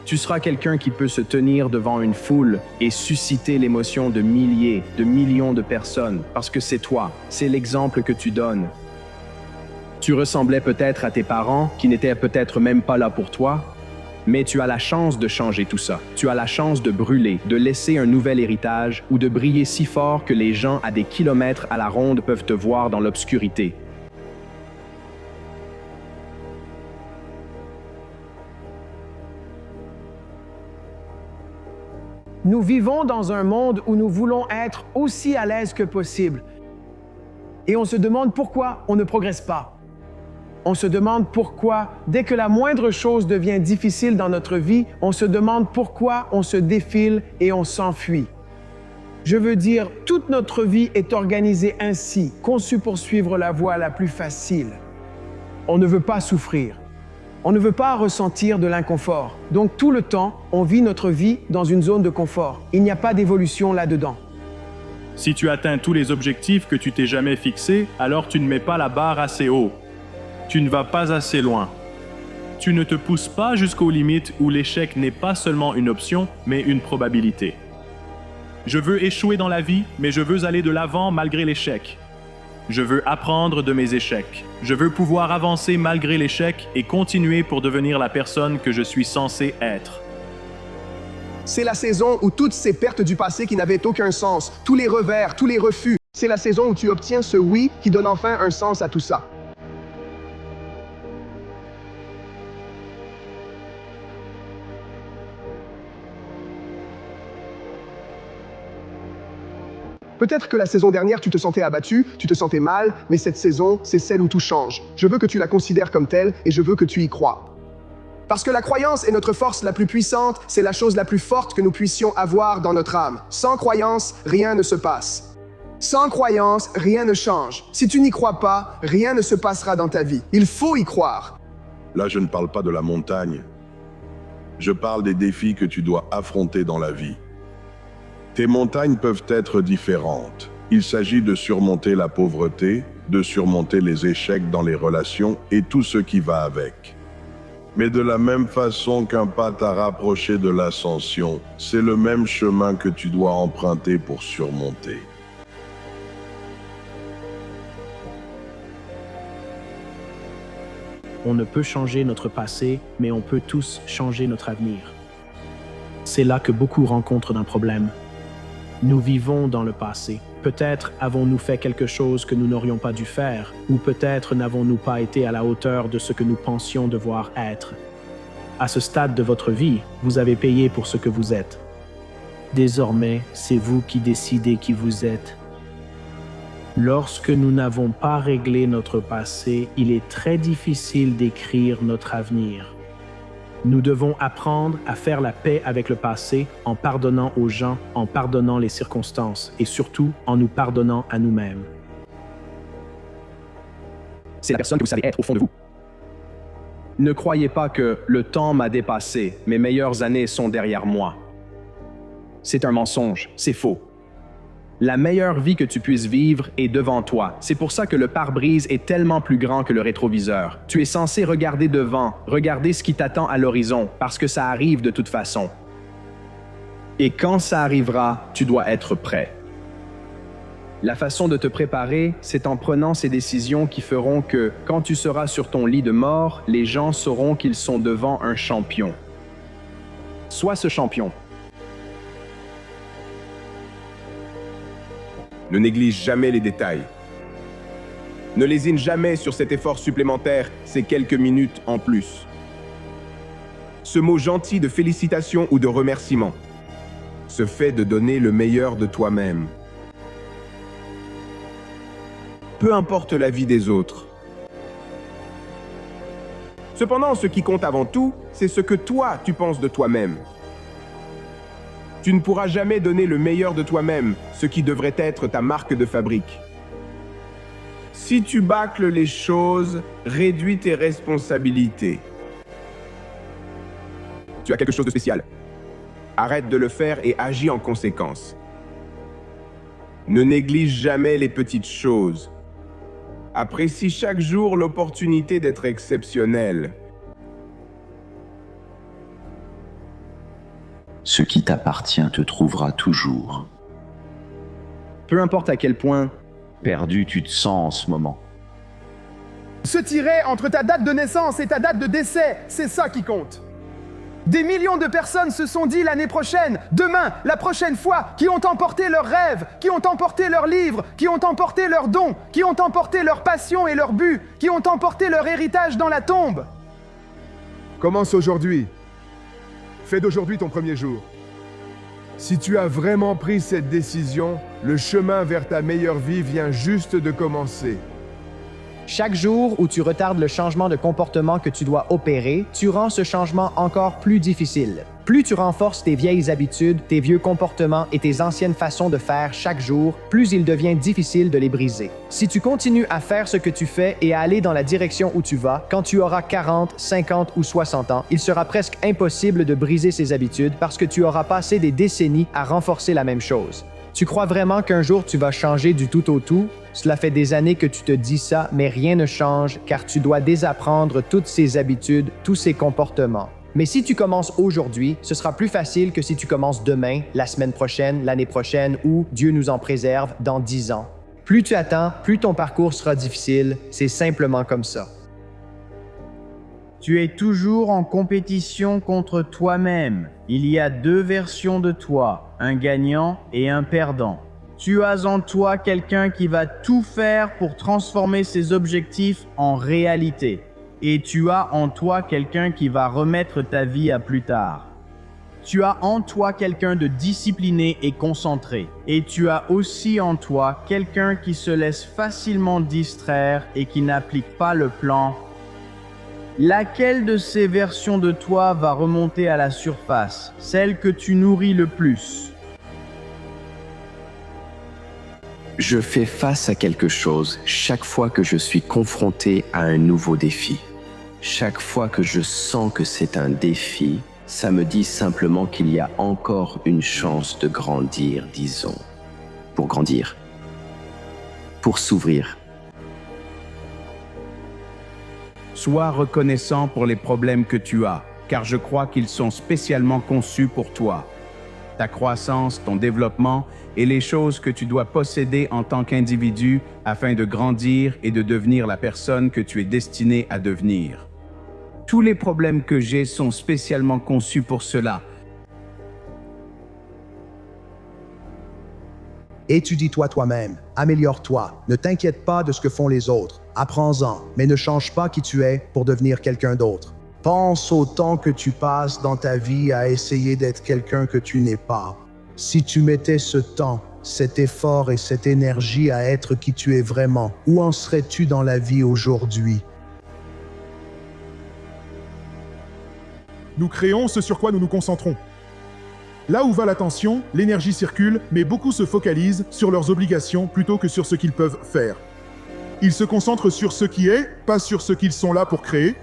Tu seras quelqu'un qui peut se tenir devant une foule et susciter l'émotion de milliers, de millions de personnes, parce que c'est toi, c'est l'exemple que tu donnes. Tu ressemblais peut-être à tes parents, qui n'étaient peut-être même pas là pour toi, mais tu as la chance de changer tout ça. Tu as la chance de brûler, de laisser un nouvel héritage ou de briller si fort que les gens à des kilomètres à la ronde peuvent te voir dans l'obscurité. Nous vivons dans un monde où nous voulons être aussi à l'aise que possible. Et on se demande pourquoi on ne progresse pas. On se demande pourquoi, dès que la moindre chose devient difficile dans notre vie, on se demande pourquoi on se défile et on s'enfuit. Je veux dire, toute notre vie est organisée ainsi, conçue pour suivre la voie la plus facile. On ne veut pas souffrir. On ne veut pas ressentir de l'inconfort. Donc tout le temps, on vit notre vie dans une zone de confort. Il n'y a pas d'évolution là-dedans. Si tu atteins tous les objectifs que tu t'es jamais fixés, alors tu ne mets pas la barre assez haut. Tu ne vas pas assez loin. Tu ne te pousses pas jusqu'aux limites où l'échec n'est pas seulement une option, mais une probabilité. Je veux échouer dans la vie, mais je veux aller de l'avant malgré l'échec. Je veux apprendre de mes échecs. Je veux pouvoir avancer malgré l'échec et continuer pour devenir la personne que je suis censé être. C'est la saison où toutes ces pertes du passé qui n'avaient aucun sens, tous les revers, tous les refus, c'est la saison où tu obtiens ce oui qui donne enfin un sens à tout ça. Peut-être que la saison dernière, tu te sentais abattu, tu te sentais mal, mais cette saison, c'est celle où tout change. Je veux que tu la considères comme telle et je veux que tu y crois. Parce que la croyance est notre force la plus puissante, c'est la chose la plus forte que nous puissions avoir dans notre âme. Sans croyance, rien ne se passe. Sans croyance, rien ne change. Si tu n'y crois pas, rien ne se passera dans ta vie. Il faut y croire. Là, je ne parle pas de la montagne. Je parle des défis que tu dois affronter dans la vie. Tes montagnes peuvent être différentes. Il s'agit de surmonter la pauvreté, de surmonter les échecs dans les relations et tout ce qui va avec. Mais de la même façon qu'un pas t'a rapproché de l'ascension, c'est le même chemin que tu dois emprunter pour surmonter. On ne peut changer notre passé, mais on peut tous changer notre avenir. C'est là que beaucoup rencontrent un problème. Nous vivons dans le passé. Peut-être avons-nous fait quelque chose que nous n'aurions pas dû faire, ou peut-être n'avons-nous pas été à la hauteur de ce que nous pensions devoir être. À ce stade de votre vie, vous avez payé pour ce que vous êtes. Désormais, c'est vous qui décidez qui vous êtes. Lorsque nous n'avons pas réglé notre passé, il est très difficile d'écrire notre avenir. Nous devons apprendre à faire la paix avec le passé en pardonnant aux gens, en pardonnant les circonstances et surtout en nous pardonnant à nous-mêmes. C'est la personne que vous savez être au fond de vous. Ne croyez pas que le temps m'a dépassé, mes meilleures années sont derrière moi. C'est un mensonge, c'est faux. La meilleure vie que tu puisses vivre est devant toi. C'est pour ça que le pare-brise est tellement plus grand que le rétroviseur. Tu es censé regarder devant, regarder ce qui t'attend à l'horizon, parce que ça arrive de toute façon. Et quand ça arrivera, tu dois être prêt. La façon de te préparer, c'est en prenant ces décisions qui feront que, quand tu seras sur ton lit de mort, les gens sauront qu'ils sont devant un champion. Sois ce champion. Ne néglige jamais les détails. Ne lésine jamais sur cet effort supplémentaire, ces quelques minutes en plus. Ce mot gentil de félicitation ou de remerciement. Ce fait de donner le meilleur de toi-même. Peu importe la vie des autres. Cependant, ce qui compte avant tout, c'est ce que toi, tu penses de toi-même. Tu ne pourras jamais donner le meilleur de toi-même, ce qui devrait être ta marque de fabrique. Si tu bâcles les choses, réduis tes responsabilités. Tu as quelque chose de spécial. Arrête de le faire et agis en conséquence. Ne néglige jamais les petites choses. Apprécie chaque jour l'opportunité d'être exceptionnel. Ce qui t'appartient te trouvera toujours. Peu importe à quel point perdu tu te sens en ce moment. Se tirer entre ta date de naissance et ta date de décès, c'est ça qui compte. Des millions de personnes se sont dit l'année prochaine, demain, la prochaine fois, qui ont emporté leurs rêves, qui ont emporté leurs livres, qui ont emporté leurs dons, qui ont emporté leur passion et leur but, qui ont emporté leur héritage dans la tombe. Commence aujourd'hui. Fais d'aujourd'hui ton premier jour. Si tu as vraiment pris cette décision, le chemin vers ta meilleure vie vient juste de commencer. Chaque jour où tu retardes le changement de comportement que tu dois opérer, tu rends ce changement encore plus difficile. Plus tu renforces tes vieilles habitudes, tes vieux comportements et tes anciennes façons de faire chaque jour, plus il devient difficile de les briser. Si tu continues à faire ce que tu fais et à aller dans la direction où tu vas, quand tu auras 40, 50 ou 60 ans, il sera presque impossible de briser ces habitudes parce que tu auras passé des décennies à renforcer la même chose. Tu crois vraiment qu'un jour tu vas changer du tout au tout? Cela fait des années que tu te dis ça, mais rien ne change car tu dois désapprendre toutes ces habitudes, tous ces comportements. Mais si tu commences aujourd'hui, ce sera plus facile que si tu commences demain, la semaine prochaine, l'année prochaine ou, Dieu nous en préserve, dans 10 ans. Plus tu attends, plus ton parcours sera difficile. C'est simplement comme ça. Tu es toujours en compétition contre toi-même. Il y a deux versions de toi, un gagnant et un perdant. Tu as en toi quelqu'un qui va tout faire pour transformer ses objectifs en réalité. Et tu as en toi quelqu'un qui va remettre ta vie à plus tard. Tu as en toi quelqu'un de discipliné et concentré. Et tu as aussi en toi quelqu'un qui se laisse facilement distraire et qui n'applique pas le plan. Laquelle de ces versions de toi va remonter à la surface? Celle que tu nourris le plus? Je fais face à quelque chose chaque fois que je suis confronté à un nouveau défi. Chaque fois que je sens que c'est un défi, ça me dit simplement qu'il y a encore une chance de grandir, disons. Pour grandir. Pour s'ouvrir. Sois reconnaissant pour les problèmes que tu as, car je crois qu'ils sont spécialement conçus pour toi. Ta croissance, ton développement et les choses que tu dois posséder en tant qu'individu afin de grandir et de devenir la personne que tu es destiné à devenir. Tous les problèmes que j'ai sont spécialement conçus pour cela. Étudie-toi toi-même, améliore-toi, ne t'inquiète pas de ce que font les autres, apprends-en, mais ne change pas qui tu es pour devenir quelqu'un d'autre. Pense au temps que tu passes dans ta vie à essayer d'être quelqu'un que tu n'es pas. Si tu mettais ce temps, cet effort et cette énergie à être qui tu es vraiment, où en serais-tu dans la vie aujourd'hui? Nous créons ce sur quoi nous nous concentrons. Là où va l'attention, l'énergie circule, mais beaucoup se focalisent sur leurs obligations plutôt que sur ce qu'ils peuvent faire. Ils se concentrent sur ce qui est, pas sur ce qu'ils sont là pour créer.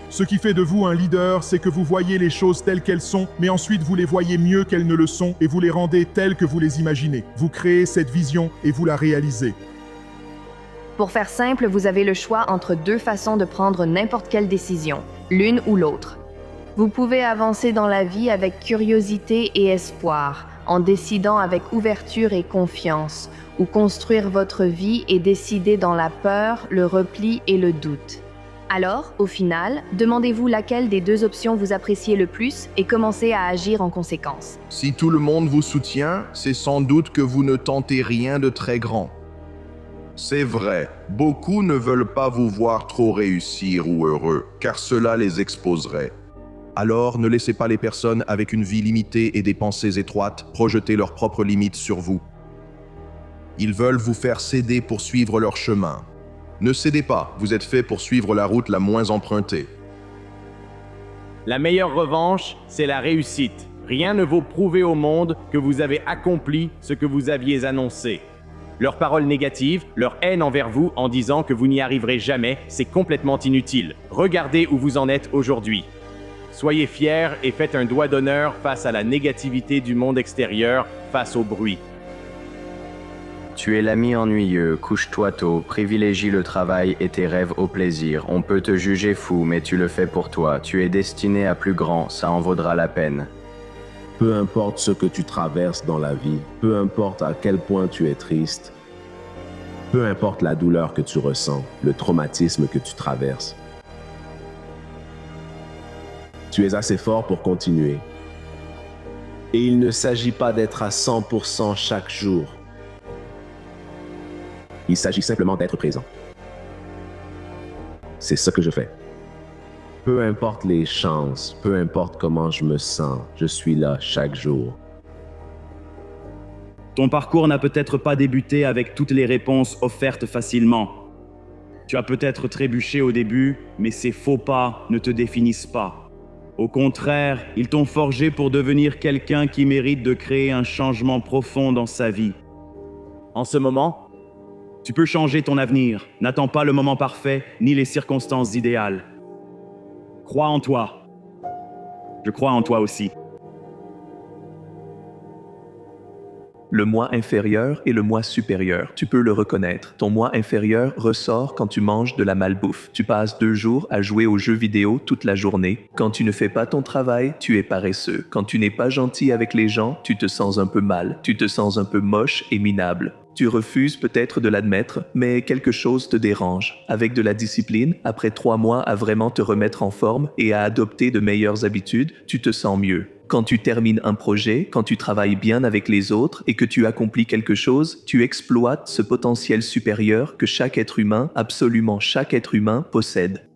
Ce qui fait de vous un leader, c'est que vous voyez les choses telles qu'elles sont, mais ensuite vous les voyez mieux qu'elles ne le sont et vous les rendez telles que vous les imaginez. Vous créez cette vision et vous la réalisez. Pour faire simple, vous avez le choix entre deux façons de prendre n'importe quelle décision, l'une ou l'autre. Vous pouvez avancer dans la vie avec curiosité et espoir, en décidant avec ouverture et confiance, ou construire votre vie et décider dans la peur, le repli et le doute. Alors, au final, demandez-vous laquelle des deux options vous appréciez le plus et commencez à agir en conséquence. Si tout le monde vous soutient, c'est sans doute que vous ne tentez rien de très grand. C'est vrai, beaucoup ne veulent pas vous voir trop réussir ou heureux, car cela les exposerait. Alors, ne laissez pas les personnes avec une vie limitée et des pensées étroites projeter leurs propres limites sur vous. Ils veulent vous faire céder pour suivre leur chemin. Ne cédez pas, vous êtes fait pour suivre la route la moins empruntée. La meilleure revanche, c'est la réussite. Rien ne vaut prouver au monde que vous avez accompli ce que vous aviez annoncé. Leurs paroles négatives, leur haine envers vous en disant que vous n'y arriverez jamais, c'est complètement inutile. Regardez où vous en êtes aujourd'hui. Soyez fiers et faites un doigt d'honneur face à la négativité du monde extérieur, face au bruit. Tu es l'ami ennuyeux, couche-toi tôt, privilégie le travail et tes rêves au plaisir. On peut te juger fou, mais tu le fais pour toi. Tu es destiné à plus grand, ça en vaudra la peine. Peu importe ce que tu traverses dans la vie, peu importe à quel point tu es triste, peu importe la douleur que tu ressens, le traumatisme que tu traverses, tu es assez fort pour continuer. Et il ne s'agit pas d'être à 100% chaque jour. Il s'agit simplement d'être présent. C'est ce que je fais. Peu importe les chances, peu importe comment je me sens, je suis là chaque jour. Ton parcours n'a peut-être pas débuté avec toutes les réponses offertes facilement. Tu as peut-être trébuché au début, mais ces faux pas ne te définissent pas. Au contraire, ils t'ont forgé pour devenir quelqu'un qui mérite de créer un changement profond dans sa vie. En ce moment, tu peux changer ton avenir. N'attends pas le moment parfait, ni les circonstances idéales. Crois en toi. Je crois en toi aussi. Le moi inférieur et le moi supérieur, tu peux le reconnaître. Ton moi inférieur ressort quand tu manges de la malbouffe. Tu passes 2 jours à jouer aux jeux vidéo toute la journée. Quand tu ne fais pas ton travail, tu es paresseux. Quand tu n'es pas gentil avec les gens, tu te sens un peu mal. Tu te sens un peu moche et minable. Tu refuses peut-être de l'admettre, mais quelque chose te dérange. Avec de la discipline, après 3 mois à vraiment te remettre en forme et à adopter de meilleures habitudes, tu te sens mieux. Quand tu termines un projet, quand tu travailles bien avec les autres et que tu accomplis quelque chose, tu exploites ce potentiel supérieur que chaque être humain, absolument chaque être humain, possède.